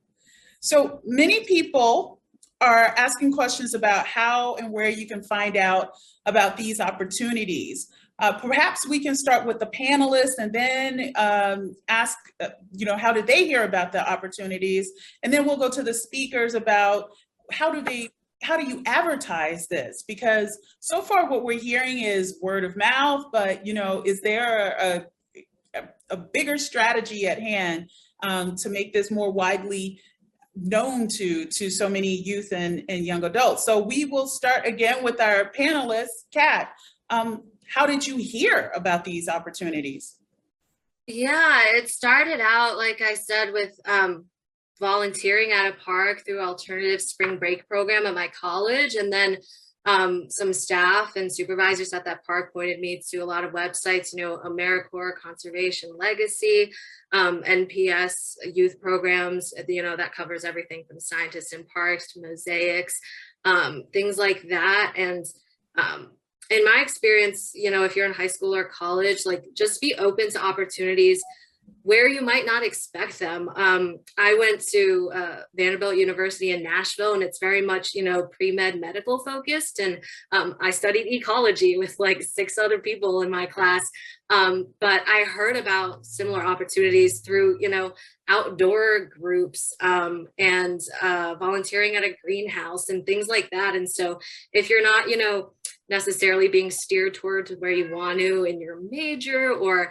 So many people are asking questions about how and where you can find out about these opportunities. Perhaps we can start with the panelists and then ask, how did they hear about the opportunities? And then we'll go to the speakers about how do you advertise this? Because so far what we're hearing is word of mouth, but, is there a bigger strategy at hand to make this more widely known to so many youth and young adults? So we will start again with our panelists. Kat, how did you hear about these opportunities? Yeah, it started out, like I said, with volunteering at a park through alternative spring break program at my college. And then some staff and supervisors at that park pointed me to a lot of websites, AmeriCorps, Conservation Legacy, NPS youth programs, that covers everything from scientists in parks to mosaics, things like that. And in my experience, if you're in high school or college, just be open to opportunities where you might not expect them. I went to Vanderbilt University in Nashville, and it's very much, pre-med medical focused. And I studied ecology with 6 other people in my class. But I heard about similar opportunities through, outdoor groups and volunteering at a greenhouse and things like that. And so if you're not, necessarily being steered towards where you want to in your major or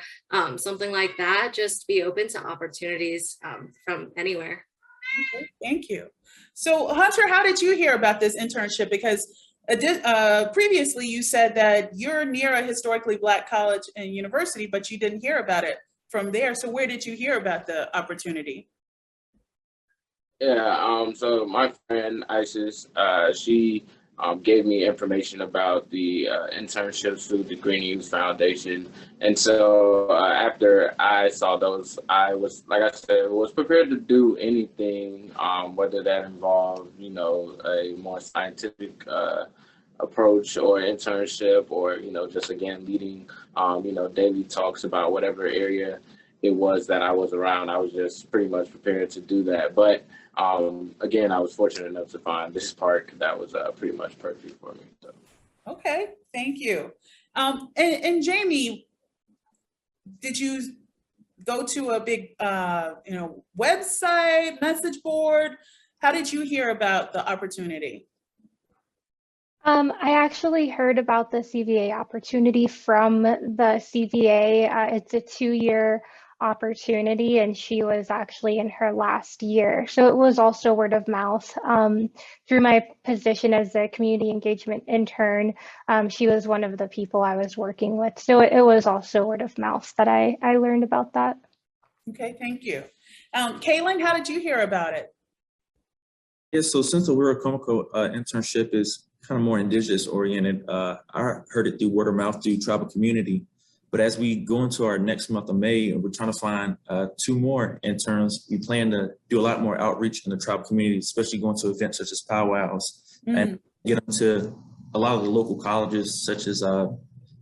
something like that, just be open to opportunities from anywhere. Okay, thank you. So Hunter, how did you hear about this internship? Because previously you said that you're near a historically Black college and university, but you didn't hear about it from there. So where did you hear about the opportunity? Yeah, so my friend Isis, she gave me information about the internships through the Green Youth Foundation. And so after I saw those, I was, like I said, was prepared to do anything, whether that involved, a more scientific approach or internship or, just again, leading, daily talks about whatever area it was that I was around. I was just pretty much prepared to do that. But again, I was fortunate enough to find this park that was pretty much perfect for me. So. Okay, thank you. And Jamie, did you go to a big, website, message board? How did you hear about the opportunity? I actually heard about the CVA opportunity from the CVA. It's a 2-year opportunity, and she was actually in her last year. So it was also word of mouth. Through my position as a community engagement intern, she was one of the people I was working with. So it was also word of mouth that I learned about that. Okay, thank you. Kaylin, how did you hear about it? Yeah, so since the Rural Comico internship is kind of more Indigenous oriented, I heard it through word of mouth through tribal community. But as we go into our next month of May, we're trying to find 2 more interns. We plan to do a lot more outreach in the tribal community, especially going to events such as powwows and get them to a lot of the local colleges such as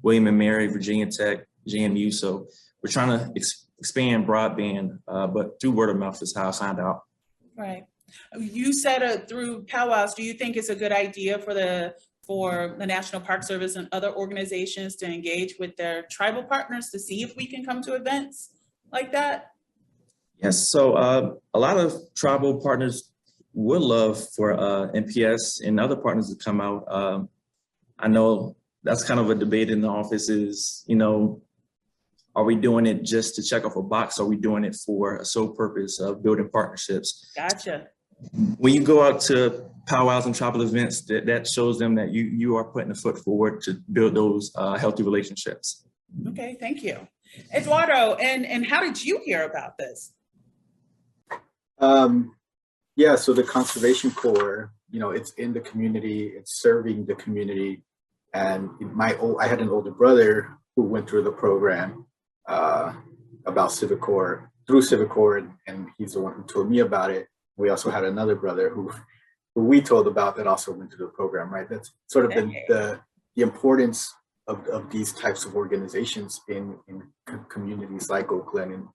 William and Mary, Virginia Tech, JMU. So we're trying to expand broadband, but through word of mouth is how I found out. Right. You said through powwows. Do you think it's a good idea for the National Park Service and other organizations to engage with their tribal partners to see if we can come to events like that? Yes, so a lot of tribal partners would love for NPS and other partners to come out. I know that's kind of a debate in the office is, are we doing it just to check off a box? Are we doing it for a sole purpose of building partnerships? Gotcha. When you go out to powwows and tribal events, that shows them that you are putting a foot forward to build those healthy relationships. Okay, thank you. Eduardo, and how did you hear about this? Yeah, so the Conservation Corps, it's in the community, it's serving the community. And I had an older brother who went through the program about Civic Corps, through Civic Corps, and he's the one who told me about it. We also had another brother who we told about that also went through the program, right? That's sort of the importance of these types of organizations in communities like Oakland and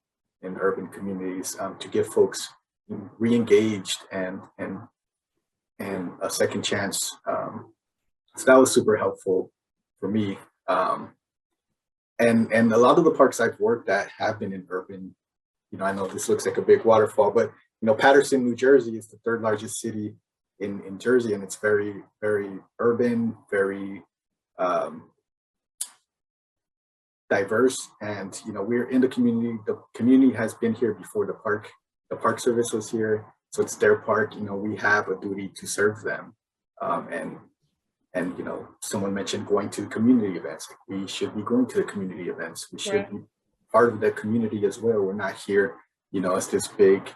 in urban communities to get folks re-engaged and a second chance. So that was super helpful for me. And a lot of the parks I've worked at have been in urban, I know this looks like a big waterfall, but Paterson, New Jersey is the 3rd largest city in Jersey, and it's very, very urban, very diverse. And we're in the community. The community has been here before the Park Service was here, so it's their park. We have a duty to serve them. And someone mentioned going to community events. Like, we should be going to the community events. We should be part of the community as well. We're not here, as this big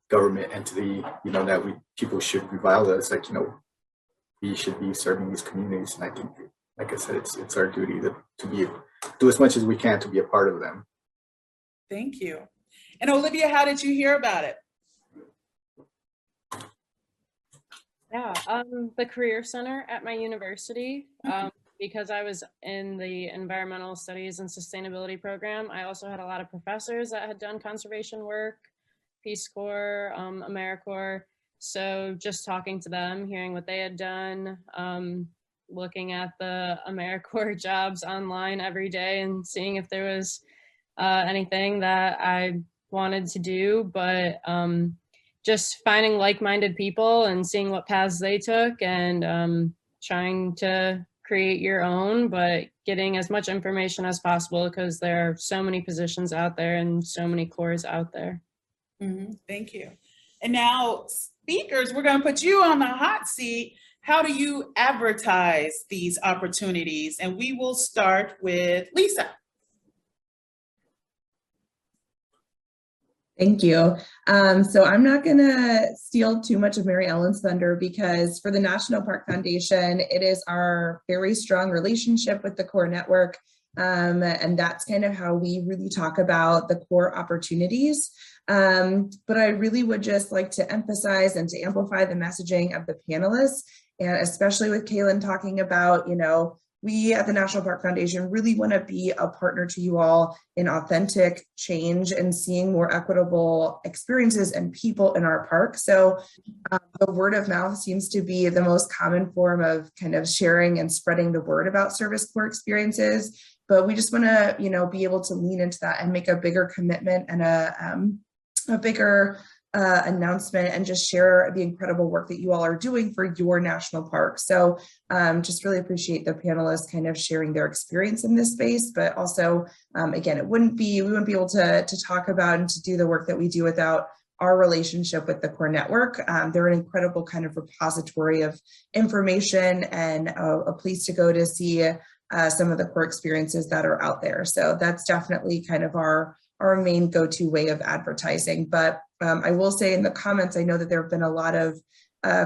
government entity, that people should revile us. Like, we should be serving these communities. And I think, like I said, it's our duty to do as much as we can to be a part of them. Thank you. And Olivia, how did you hear about it? Yeah, the Career Center at my university, because I was in the Environmental Studies and Sustainability program. I also had a lot of professors that had done conservation work, Peace Corps, AmeriCorps. So just talking to them, hearing what they had done, looking at the AmeriCorps jobs online every day and seeing if there was anything that I wanted to do, but just finding like-minded people and seeing what paths they took and trying to create your own, but getting as much information as possible because there are so many positions out there and so many corps out there. Thank you. And now, speakers, we're going to put you on the hot seat. How do you advertise these opportunities? And we will start with Lisa. Thank you. So I'm not going to steal too much of Mary Ellen's thunder, because for the National Park Foundation, it is our very strong relationship with the core network. And that's kind of how we really talk about the core opportunities. But I really would just like to emphasize and to amplify the messaging of the panelists, and especially with Kaylin talking about, we at the National Park Foundation really want to be a partner to you all in authentic change and seeing more equitable experiences and people in our park. So the word of mouth seems to be the most common form of kind of sharing and spreading the word about service corps experiences. But we just want to, you know, be able to lean into that and make a bigger commitment and a bigger announcement and just share the incredible work that you all are doing for your national park. So just really appreciate the panelists kind of sharing their experience in this space, but also, again, we wouldn't be able to talk about and to do the work that we do without our relationship with the Core Network. They're an incredible kind of repository of information and a place to go to see some of the core experiences that are out there. So that's definitely kind of our main go-to way of advertising. But I will say in the comments, I know that there have been a lot of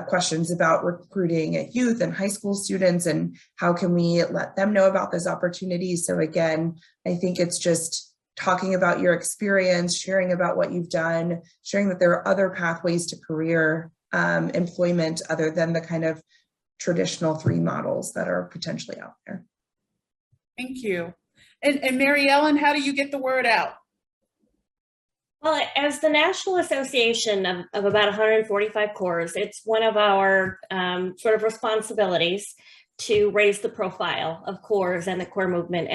questions about recruiting youth and high school students and how can we let them know about those opportunities. So again, I think it's just talking about your experience, sharing about what you've done, sharing that there are other pathways to career employment other than the kind of traditional 3 models that are potentially out there. Thank you. And Mary Ellen, how do you get the word out? Well, as the National Association of about 145 corps, it's one of our sort of responsibilities to raise the profile of corps and the core movement.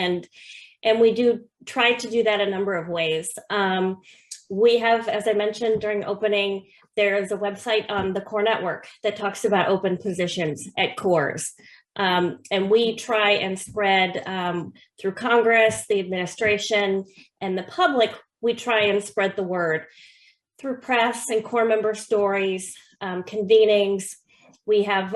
And we do try to do that a number of ways. We have, as I mentioned during opening, there's a website on the Core Network that talks about open positions at corps. And we try and spread through Congress, the administration, and the public. We try and spread the word through press and core member stories, convenings. We have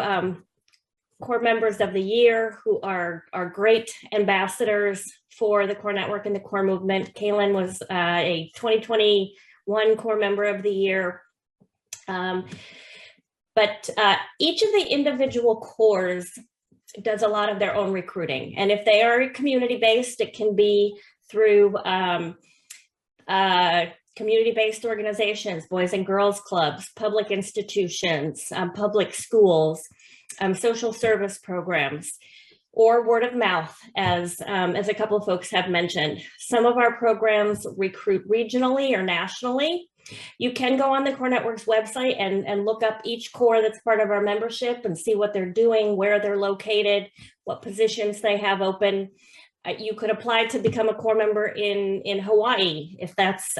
core members of the year who are great ambassadors for the Core Network and the core movement. Kaylin was a 2021 core member of the year. But each of the individual corps does a lot of their own recruiting. And if they are community-based, it can be through community-based organizations, boys and girls clubs, public institutions, public schools, social service programs, or word of mouth, as a couple of folks have mentioned. Some of our programs recruit regionally or nationally. You can go on the Core Network's website and look up each core that's part of our membership and see what they're doing, where they're located, what positions they have open. You could apply to become a core member in Hawaii, if that's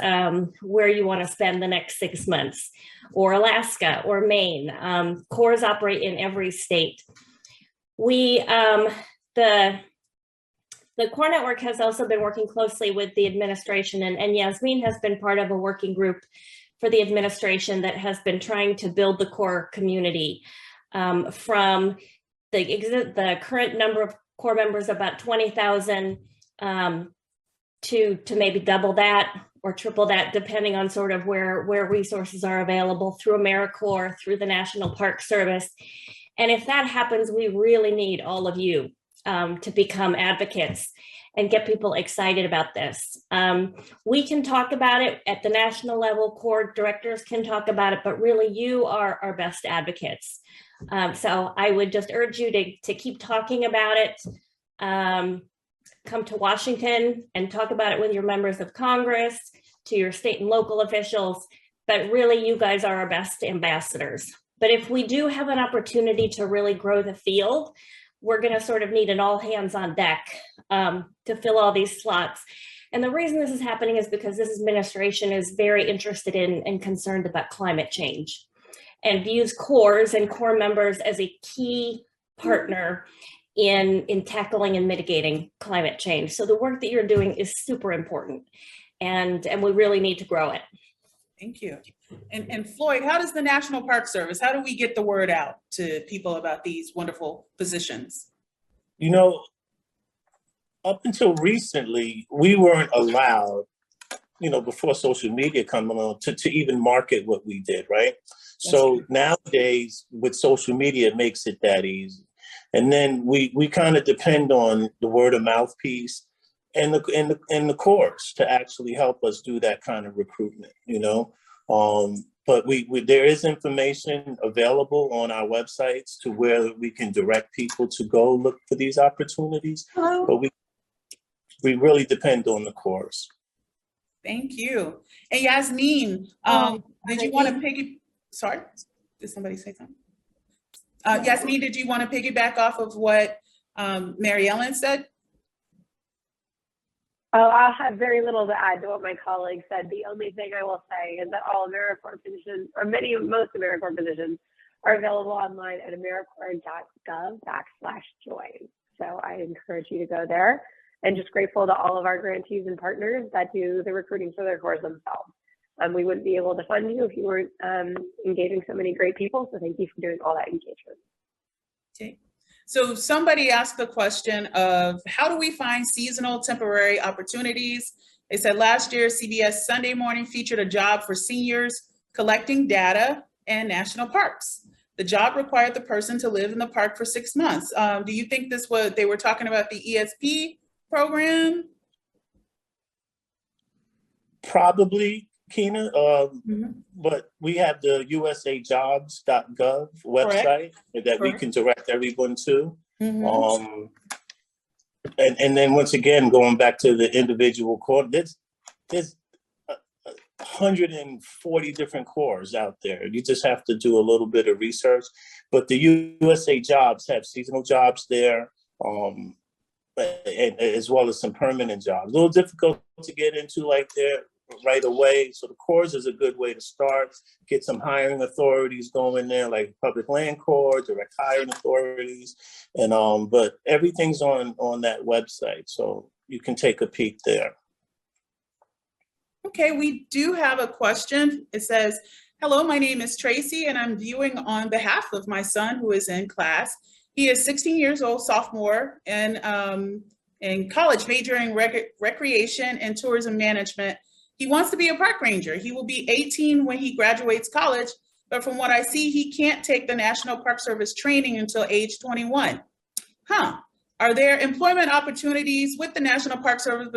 where you want to spend the next 6 months, or Alaska or Maine. Cores operate in every state. The Core Network has also been working closely with the administration, and Yasmin has been part of a working group for the administration that has been trying to build the core community from the current number of core members, about 20,000, to maybe double that or triple that, depending on sort of where resources are available through AmeriCorps, through the National Park Service. And if that happens, we really need all of you to become advocates and get people excited about this. We can talk about it at the national level, core directors can talk about it, but really you are our best advocates. So I would just urge you to keep talking about it. Come to Washington and talk about it with your members of Congress, to your state and local officials, but really you guys are our best ambassadors. But if we do have an opportunity to really grow the field, we're going to sort of need an all hands on deck to fill all these slots. And the reason this is happening is because this administration is very interested in and concerned about climate change, and views corps and core members as a key partner in tackling and mitigating climate change. So the work that you're doing is super important, and we really need to grow it. Thank you. And Floyd, how does the National Park Service, how do we get the word out to people about these wonderful positions? You know, up until recently, we weren't allowed, you know, before social media come along, to even market what we did, right? So nowadays, with social media, it makes it that easy. And then we kind of depend on the word of mouth piece and the course to actually help us do that kind of recruitment, you know. but there is information available on our websites to where we can direct people to go look for these opportunities. Hello. But we really depend on the course. Thank you. And Yasmin, did you want to sorry, did somebody say something? Yasmin, did you want to piggyback off of what Mary Ellen said? Oh, I'll have very little to add to what my colleague said. The only thing I will say is that all AmeriCorps positions, or most AmeriCorps positions, are available online at americorps.gov/join. So I encourage you to go there, and just grateful to all of our grantees and partners that do the recruiting for their corps themselves. We wouldn't be able to fund you if you weren't engaging so many great people. So thank you for doing all that engagement. Okay. So somebody asked the question of how do we find seasonal temporary opportunities? They said last year, CBS Sunday Morning featured a job for seniors collecting data and national parks. The job required the person to live in the park for 6 months. Do you think this was, they were talking about the ESP program? Probably, Kina, but we have the usajobs.gov website that we can direct everyone to. And then once again, going back to the individual corps, there's 140 different corps out there. You just have to do a little bit of research, but the USA Jobs have seasonal jobs there, and as well as some permanent jobs. A little difficult to get into like there right away. So the corps is a good way to start, get some hiring authorities going there, like Public Land Corps, direct hiring authorities, and but everything's on that website, so you can take a peek there. Okay, we do have a question. It says, hello, my name is Tracy, and I'm viewing on behalf of my son who is in class. He is 16 years old, sophomore, and in college, majoring recreation and tourism management. He wants to be a park ranger. He will be 18 when he graduates college, but from what I see, he can't take the National Park Service training until age 21. Are there employment opportunities with the National Park Service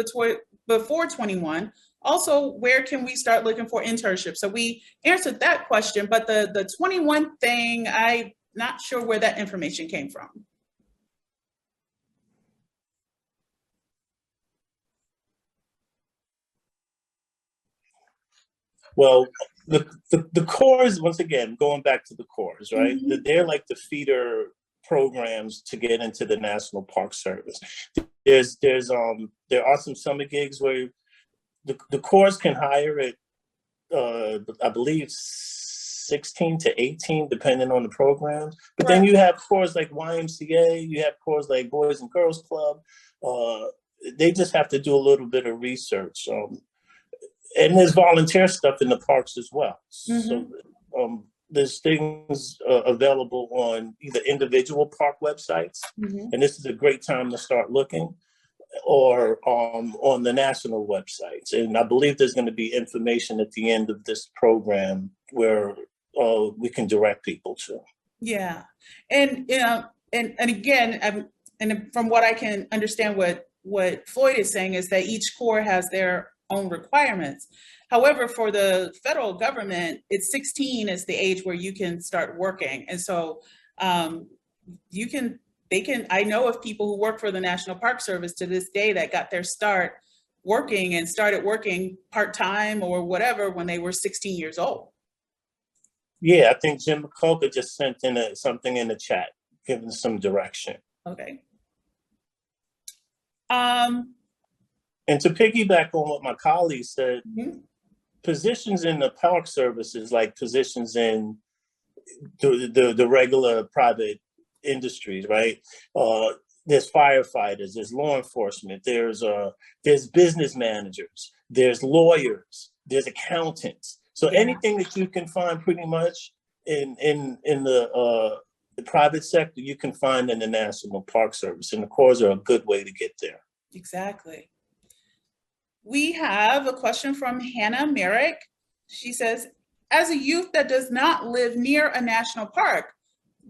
before 21? Also, where can we start looking for internships? So we answered that question, but the 21 thing, I'm not sure where that information came from. Well, the corps, once again, going back to the corps, right? They're like the feeder programs to get into the National Park Service. There are some summer gigs where the corps can hire at, I believe, 16 to 18, depending on the programs. But then you have corps like YMCA, you have corps like Boys and Girls Club. They just have to do a little bit of research. And there's volunteer stuff in the parks as well. So there's things available on either individual park websites, and this is a great time to start looking, or on the national websites. And I believe there's going to be information at the end of this program where we can direct people to. Yeah. And again, and from what I can understand, what Floyd is saying is that each corps has their own requirements. However, for the federal government, it's 16 is the age where you can start working. And so I know of people who work for the National Park Service to this day that got their start working and started working part-time or whatever when they were 16 years old. Yeah, I think Jim McCullough just sent in something in the chat, giving some direction. Okay. And to piggyback on what my colleague said, positions in the Park Service is like positions in the regular private industries, right? There's firefighters, there's law enforcement, there's business managers, there's lawyers, there's accountants. So anything that you can find pretty much in the private sector, you can find in the National Park Service, and the corps are a good way to get there. Exactly. We have a question from Hannah Merrick. She says, as a youth that does not live near a national park,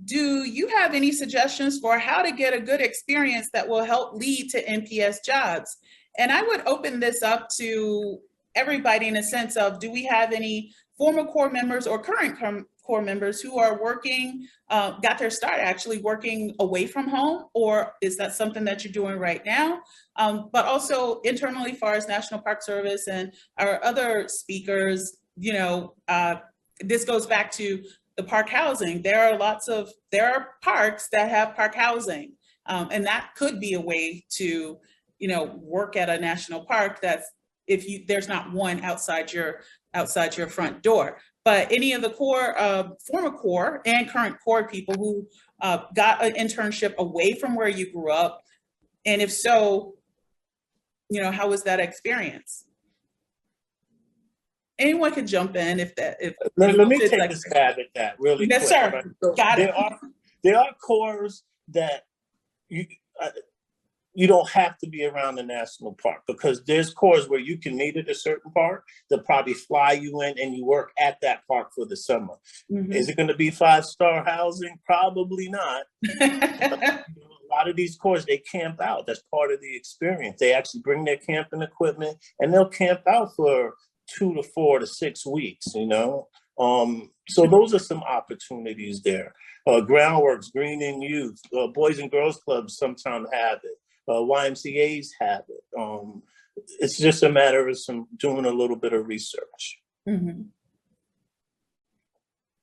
do you have any suggestions for how to get a good experience that will help lead to NPS jobs? And I would open this up to everybody in a sense of, do we have any former Corps members or current Corps members who are working, got their start actually working away from home, or is that something that you're doing right now? But also internally, as far as National Park Service and our other speakers, you know, this goes back to the park housing. There are parks that have park housing, and that could be a way to, you know, work at a national park. That's there's not one outside your front door. But any of the Corps, former Corps and current Corps people who got an internship away from where you grew up, and if so, you know, how was that experience? Anyone can jump in if Let me take a stab at that really quick. Yes, sir. Right? So Got it. There are Corps that you don't have to be around the national park, because there's Corps where you can meet at a certain park, they'll probably fly you in and you work at that park for the summer. Is it going to be 5-star housing? Probably not. A lot of these Corps, they camp out. That's part of the experience. They actually bring their camping equipment and they'll camp out for 2 to 4 to 6 weeks, you know? So those are some opportunities there. Groundworks, Green and Youth, Boys and Girls Clubs sometimes have it. YMCAs have it. It's just a matter of doing a little bit of research.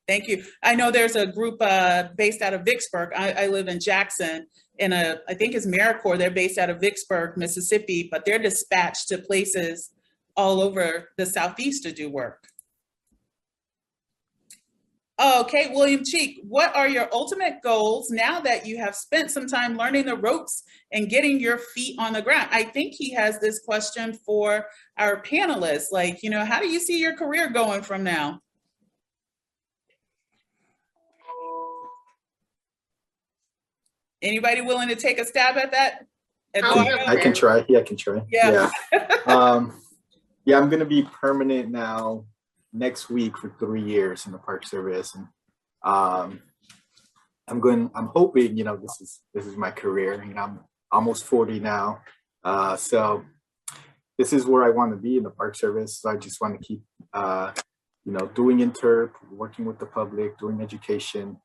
Thank you. I know there's a group based out of Vicksburg. I live in Jackson, and I think it's AmeriCorps. They're based out of Vicksburg, Mississippi, but they're dispatched to places all over the Southeast to do work. Okay, William Cheek, what are your ultimate goals now that you have spent some time learning the ropes and getting your feet on the ground? I think he has this question for our panelists. Like, you know, how do you see your career going from now? Anybody willing to take a stab at that? I can try. Yeah, I can try. Yeah. Yeah, I'm going to be permanent now next week for 3 years in the Park Service, and I'm hoping, you know, this is my career, and I'm almost 40 now, so this is where I want to be in the Park Service. So I just want to keep you know, doing interp, working with the public, doing education,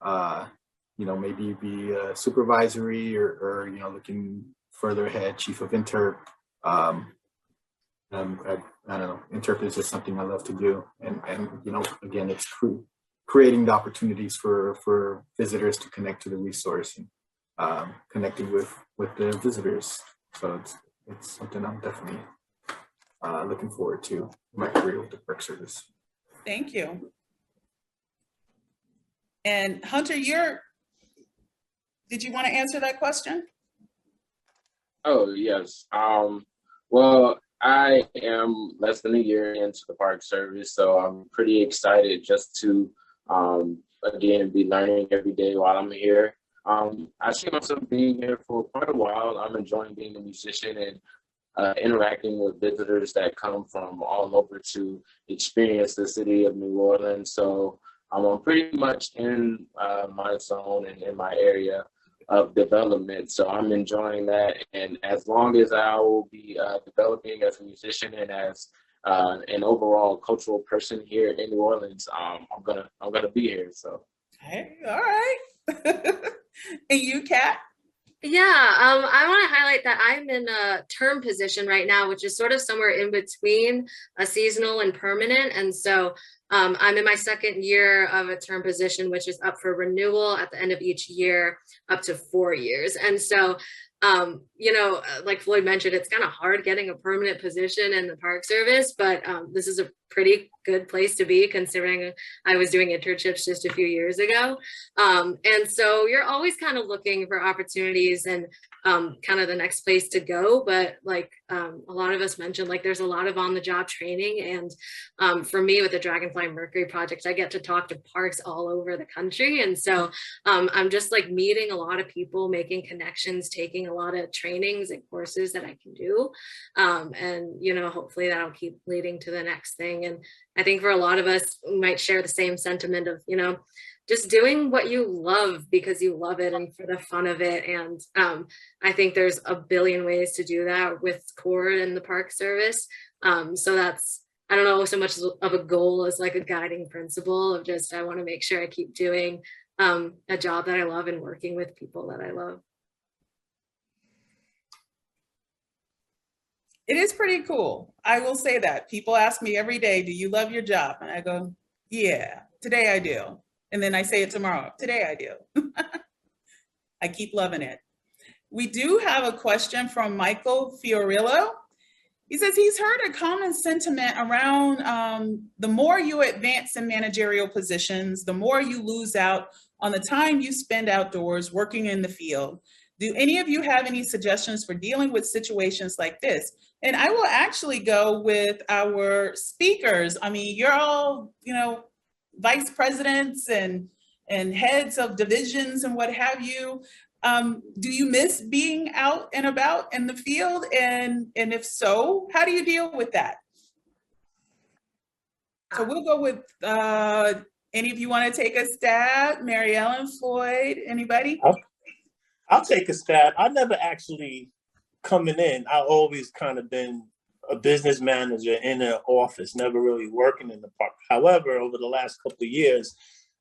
you know, maybe be a supervisory or you know, looking further ahead, chief of interp. I don't know, interp is just something I love to do, and you know, again, it's creating the opportunities for visitors to connect to the resource and connecting with the visitors. So it's something I'm definitely looking forward to in my career with the Park Service. Thank you. And Hunter, did you want to answer that question? Oh, yes. Well, I am less than a year into the Park Service, so I'm pretty excited just to, again, be learning every day while I'm here. I see myself being here for quite a while. I'm enjoying being a musician and interacting with visitors that come from all over to experience the city of New Orleans. So I'm pretty much in my zone and in my area of development. So I'm enjoying that. And as long as I will be developing as a musician and as an overall cultural person here in New Orleans, I'm gonna be here. So. Hey, all right. And you, Kat? Yeah, I want to highlight that I'm in a term position right now, which is sort of somewhere in between a seasonal and permanent. And so I'm in my second year of a term position, which is up for renewal at the end of each year, up to 4 years. And so, you know, like Floyd mentioned, it's kind of hard getting a permanent position in the Park Service, but this is a pretty good place to be considering I was doing internships just a few years ago. And so you're always kind of looking for opportunities and kind of the next place to go. But like a lot of us mentioned, like there's a lot of on-the-job training. And for me with the Dragonfly Mercury Project, I get to talk to parks all over the country. And so I'm just like meeting a lot of people, making connections, taking a lot of trainings and courses that I can do. And, you know, hopefully that'll keep leading to the next thing. And I think for a lot of us, we might share the same sentiment of, you know, just doing what you love because you love it and for the fun of it. And I think there's a billion ways to do that with Corps and the Park Service. So that's I don't know so much of a goal as like a guiding principle of just, I want to make sure I keep doing a job that I love and working with people that I love. It is pretty cool. I will say that. People ask me every day, do you love your job? And I go, yeah, today I do. And then I say it tomorrow, today I do. I keep loving it. We do have a question from Michael Fiorillo. He says he's heard a common sentiment around the more you advance in managerial positions, the more you lose out on the time you spend outdoors working in the field. Do any of you have any suggestions for dealing with situations like this? And I will actually go with our speakers. I mean, you're all, vice presidents and heads of divisions and what have you. Do you miss being out and about in the field? And if so, how do you deal with that? So we'll go with, any of you want to take a stab? Mary Ellen, Floyd, anybody? I'll take a stab. I never actually coming in. I always kind of been a business manager in an office, never really working in the park. However, over the last couple of years,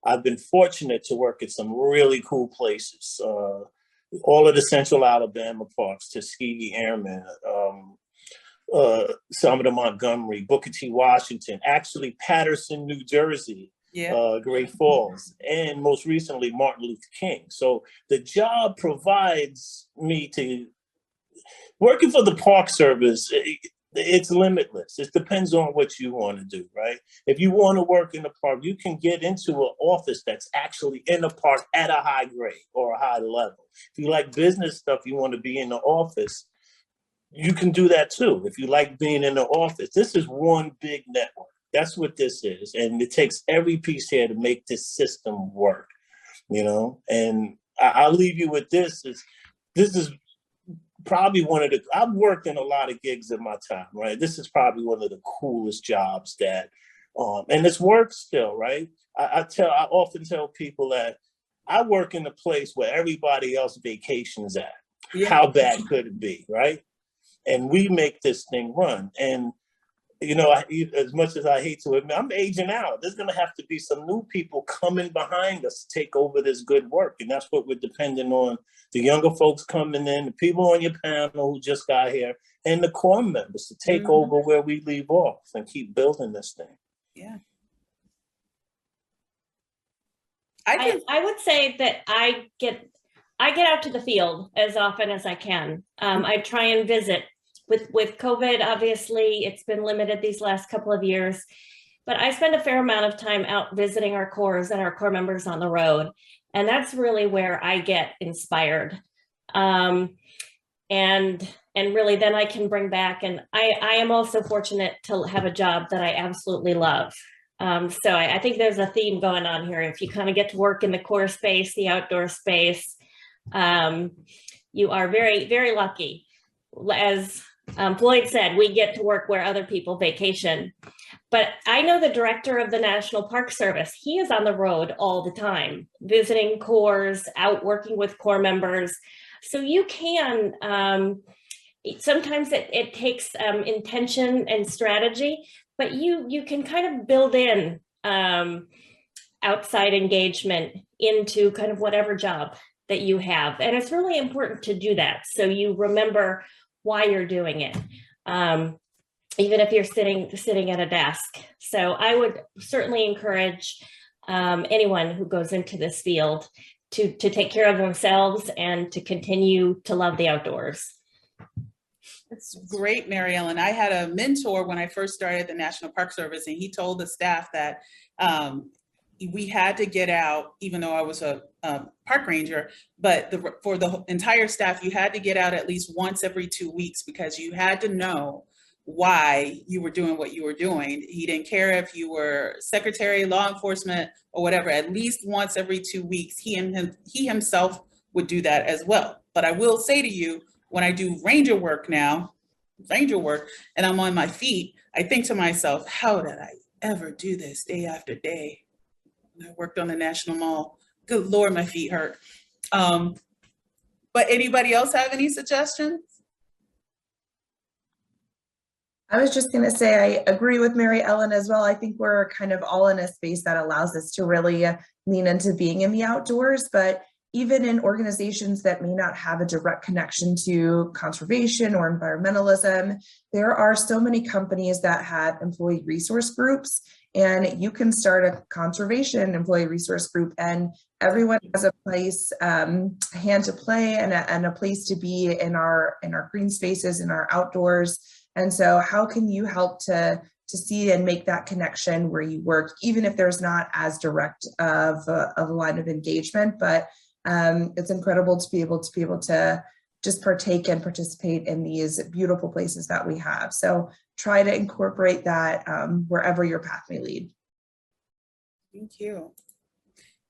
I've been fortunate to work at some really cool places. All of the Central Alabama parks, Tuskegee Airmen, some of the Montgomery, Booker T. Washington, actually Patterson, New Jersey, Great Falls, and most recently Martin Luther King. So the job provides me to working for the Park Service. It's limitless. It depends on what you want to do, right? If you want to work in the park, you can get into an office that's actually in the park at a high grade or a high level. If you like business stuff, you want to be in the office, you can do that too. If you like being in the office, this is one big network. That's what this is. And it takes every piece here to make this system work, And I'll leave you with this. This is probably I've worked in a lot of gigs in my time, right? This is probably one of the coolest jobs that, and it's work still, right? I often tell people that I work in a place where everybody else vacations at. Yeah. How bad could it be, right? And we make this thing run. And, as much as I hate to admit, I'm aging out. There's going to have to be some new people coming behind us to take over this good work. And that's what we're depending on. The younger folks coming in, the people on your panel who just got here, and the core members to take over where we leave off and keep building this thing. Yeah. I would say that I get out to the field as often as I can. I try and visit. With COVID, obviously, it's been limited these last couple of years, but I spend a fair amount of time out visiting our cores and our core members on the road. And that's really where I get inspired. And really then I can bring back, and I am also fortunate to have a job that I absolutely love. So I think there's a theme going on here. If you kind of get to work in the core space, the outdoor space, you are very, very lucky. As Floyd said, we get to work where other people vacation. But I know the director of the National Park Service, he is on the road all the time, visiting cores, out working with core members. So you can, sometimes it takes intention and strategy, but you can kind of build in outside engagement into kind of whatever job that you have. And it's really important to do that. So you remember why you're doing it, even if you're sitting at a desk. So I would certainly encourage anyone who goes into this field to take care of themselves and to continue to love the outdoors. That's great, Mary Ellen. I had a mentor when I first started the National Park Service, and he told the staff that we had to get out, even though I was a park ranger, but for the entire staff, you had to get out at least once every 2 weeks because you had to know why you were doing what you were doing. He didn't care if you were secretary, law enforcement, or whatever. At least once every 2 weeks, he himself would do that as well. But I will say to you, when I do ranger work now, and I'm on my feet, I think to myself, how did I ever do this day after day? I worked on the National Mall. Good Lord, my feet hurt. But anybody else have any suggestions? I was just going to say, I agree with Mary Ellen as well. I think we're kind of all in a space that allows us to really lean into being in the outdoors, but even in organizations that may not have a direct connection to conservation or environmentalism, there are so many companies that have employee resource groups, and you can start a conservation employee resource group, and everyone has a place, a hand to play, and a place to be in our green spaces, in our outdoors. And so how can you help to see and make that connection where you work, even if there's not as direct of a line of engagement, but it's incredible to be able to just partake and participate in these beautiful places that we have. So try to incorporate that wherever your path may lead. Thank you.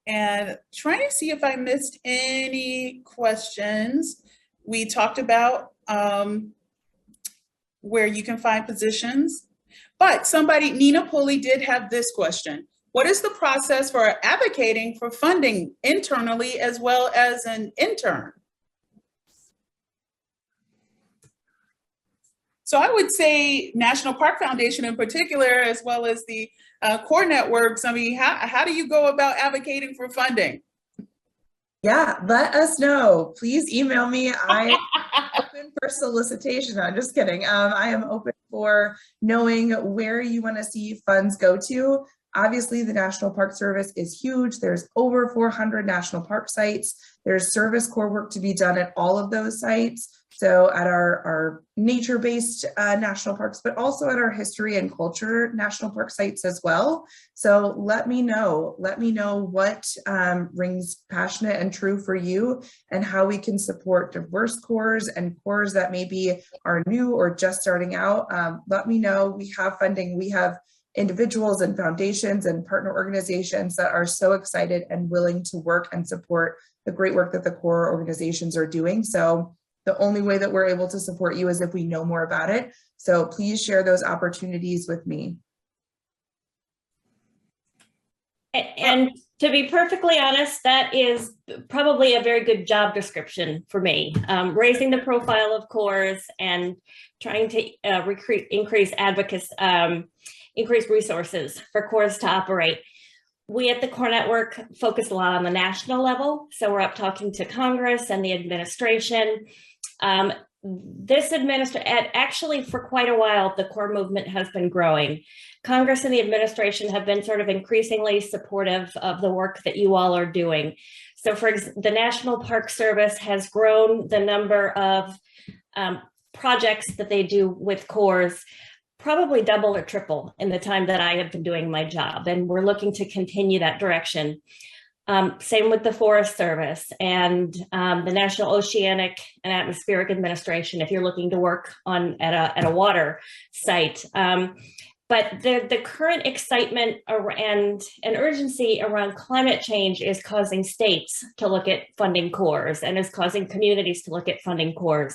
And trying to see if I missed any questions. We talked about where you can find positions, but Nina Pulley did have this question. What is the process for advocating for funding internally as well as an intern? So I would say National Park Foundation in particular, as well as the core networks. I mean, how do you go about advocating for funding? Yeah, let us know. Please email me. I am open for solicitation. I'm just kidding. I am open for knowing where you want to see funds go to. Obviously, the National Park Service is huge. There's over 400 national park sites. There's Service Corps work to be done at all of those sites. So at our nature-based national parks, but also at our history and culture national park sites as well. So let me know what rings passionate and true for you, and how we can support diverse corps and corps that maybe are new or just starting out. Let me know. We have funding. We have individuals and foundations and partner organizations that are so excited and willing to work and support the great work that the core organizations are doing. So the only way that we're able to support you is if we know more about it. So please share those opportunities with me. And to be perfectly honest, that is probably a very good job description for me. Raising the profile of corps and trying to increase advocacy, increase resources for corps to operate. We at the Core Network focus a lot on the national level. So we're up talking to Congress and the administration. Actually for quite a while, the core movement has been growing. Congress and the administration have been sort of increasingly supportive of the work that you all are doing. So for the National Park Service has grown the number of projects that they do with corps probably double or triple in the time that I have been doing my job. And we're looking to continue that direction. Same with the Forest Service and the National Oceanic and Atmospheric Administration, if you're looking to work at a water site. But the current excitement and urgency around climate change is causing states to look at funding corps and is causing communities to look at funding corps.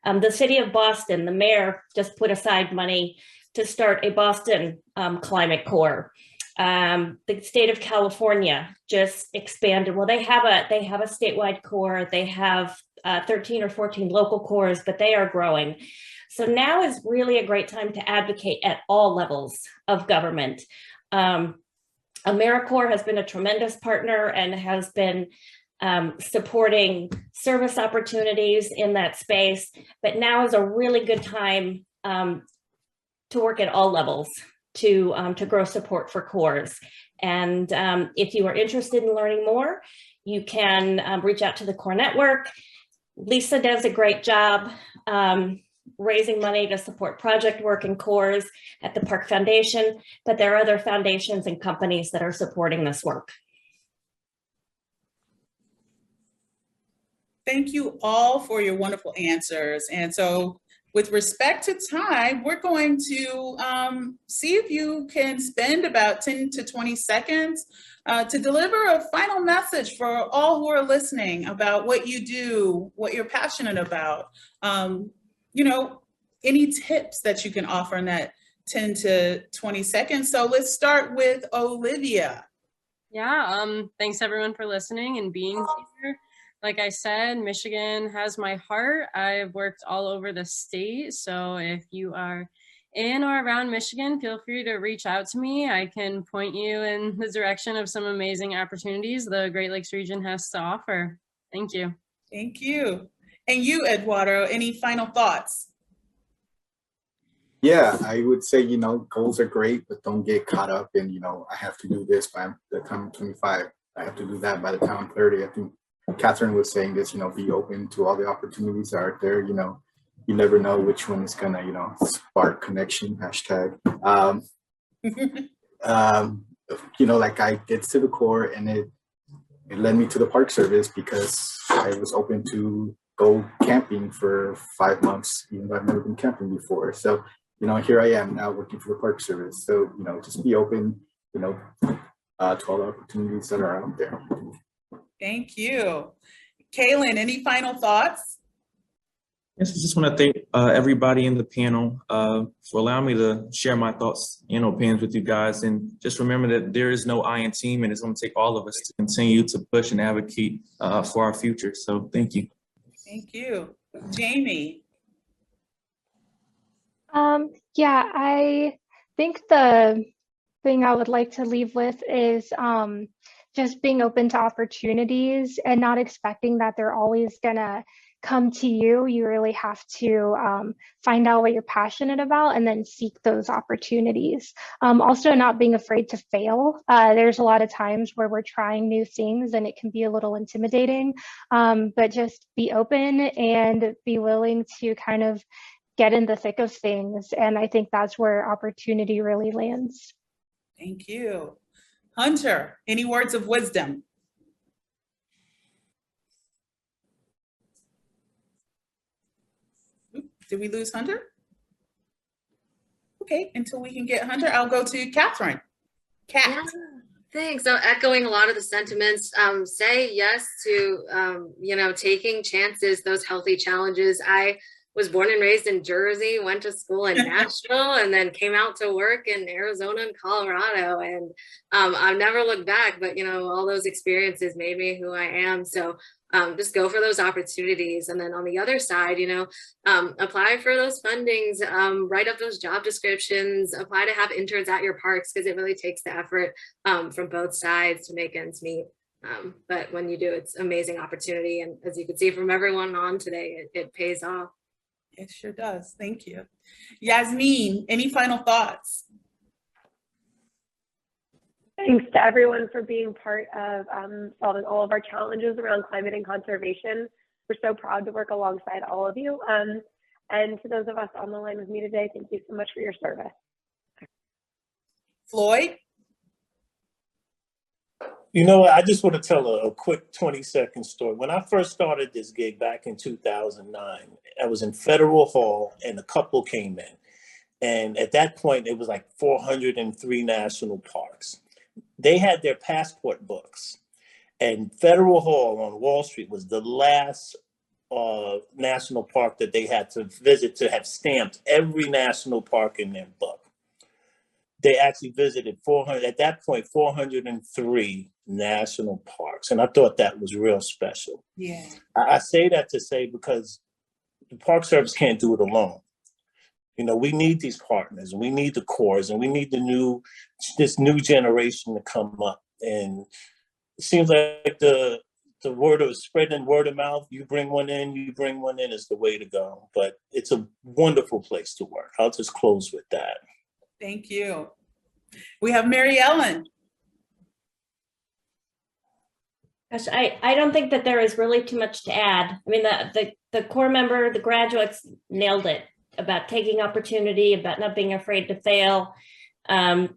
The city of Boston, the mayor just put aside money to start a Boston climate corps. The state of California just expanded. Well, they have a statewide corps. They have 13 or 14 local corps, but they are growing. So now is really a great time to advocate at all levels of government. AmeriCorps has been a tremendous partner and has been supporting service opportunities in that space, but now is a really good time to work at all levels to grow support for corps. And if you are interested in learning more, you can reach out to the Core Network. Lisa does a great job raising money to support project work in corps at the Park Foundation, but there are other foundations and companies that are supporting this work. Thank you all for your wonderful answers. And so with respect to time, we're going to see if you can spend about 10 to 20 seconds to deliver a final message for all who are listening about what you do, what you're passionate about. You know, any tips that you can offer in that 10 to 20 seconds. So let's start with Olivia. Yeah, thanks everyone for listening and being here. Like I said, Michigan has my heart. I've worked all over the state. So if you are in or around Michigan, feel free to reach out to me. I can point you in the direction of some amazing opportunities the Great Lakes region has to offer. Thank you. Thank you. And you, Eduardo, any final thoughts? Yeah, I would say, goals are great, but don't get caught up in, I have to do this by the time I'm 25. I have to do that by the time I'm 30. I think Catherine was saying this, be open to all the opportunities that are there. You never know which one is gonna, spark connection, hashtag. Like I did Civic Corps, and it led me to the Park Service because I was open to go camping for 5 months, even though I've never been camping before. So, here I am now working for the Park Service. So, just be open, to all the opportunities that are out there. Thank you. Kaylin, any final thoughts? Yes, I just want to thank everybody in the panel for allowing me to share my thoughts and opinions with you guys. And just remember that there is no I in team, and it's going to take all of us to continue to push and advocate for our future. So thank you. Thank you. Jamie. Yeah, I think the thing I would like to leave with is just being open to opportunities and not expecting that they're always gonna come to you. You really have to find out what you're passionate about and then seek those opportunities. Also, not being afraid to fail. There's a lot of times where we're trying new things and it can be a little intimidating, but just be open and be willing to kind of get in the thick of things. And I think that's where opportunity really lands. Thank you. Hunter, any words of wisdom? Did we lose Hunter? Okay, until we can get Hunter, I'll go to Catherine. Kat. Yeah, thanks. So echoing a lot of the sentiments, say yes to, taking chances, those healthy challenges. I was born and raised in Jersey, went to school in Nashville, and then came out to work in Arizona and Colorado. And I've never looked back, but, all those experiences made me who I am. So just go for those opportunities. And then on the other side, apply for those fundings, write up those job descriptions, apply to have interns at your parks, because it really takes the effort from both sides to make ends meet. But when you do, it's amazing opportunity. And as you can see from everyone on today, it pays off. It sure does. Thank you. Yasmin, any final thoughts? Thanks to everyone for being part of solving all of our challenges around climate and conservation. We're so proud to work alongside all of you. And to those of us on the line with me today, thank you so much for your service. Floyd? I just want to tell a quick 20-second story. When I first started this gig back in 2009, I was in Federal Hall and a couple came in. And at that point, it was like 403 national parks. They had their passport books. And Federal Hall on Wall Street was the last national park that they had to visit to have stamped every national park in their book. They actually visited 403 national parks. And I thought that was real special. Yeah. I say that to say because the Park Service can't do it alone. We need these partners, and we need the Corps, and we need this new generation to come up. And it seems like the word of spreading word of mouth, you bring one in is the way to go. But it's a wonderful place to work. I'll just close with that. Thank you. We have Mary Ellen. Gosh, I don't think that there is really too much to add. I mean, the core member, the graduates nailed it about taking opportunity, about not being afraid to fail. And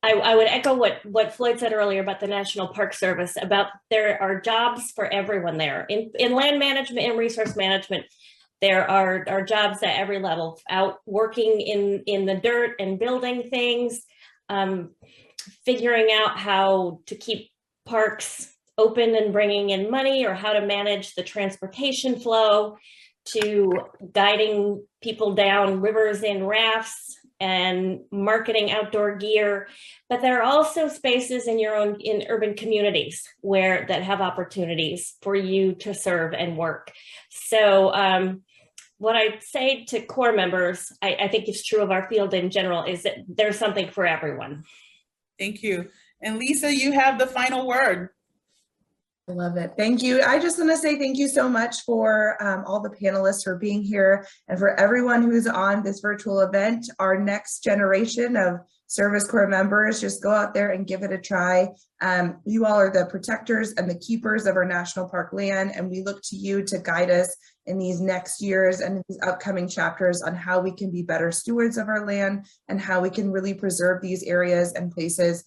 I would echo what Floyd said earlier about the National Park Service, about there are jobs for everyone there. In land management and resource management, there are jobs at every level, out working in the dirt and building things, figuring out how to keep parks open and bringing in money, or how to manage the transportation flow, to guiding people down rivers in rafts and marketing outdoor gear. But there are also spaces in urban communities that have opportunities for you to serve and work. So what I'd say to core members, I think is true of our field in general, is that there's something for everyone. Thank you. And Lisa, you have the final word. I love it. Thank you. I just want to say thank you so much for all the panelists for being here and for everyone who's on this virtual event. Our next generation of Service Corps members, just go out there and give it a try. You all are the protectors and the keepers of our national park land, and we look to you to guide us in these next years and these upcoming chapters on how we can be better stewards of our land and how we can really preserve these areas and places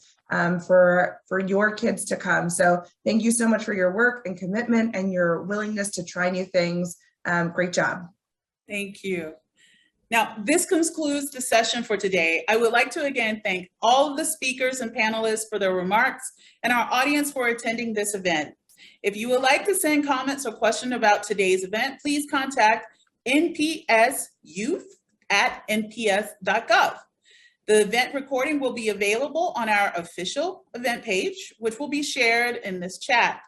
for your kids to come. So thank you so much for your work and commitment and your willingness to try new things. Great job. Thank you. Now, this concludes the session for today. I would like to again thank all of the speakers and panelists for their remarks and our audience for attending this event. If you would like to send comments or questions about today's event, please contact npsyouth@nps.gov. The event recording will be available on our official event page, which will be shared in this chat.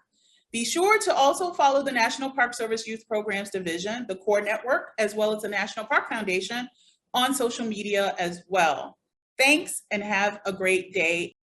Be sure to also follow the National Park Service Youth Programs Division, the Core Network, as well as the National Park Foundation on social media as well. Thanks and have a great day.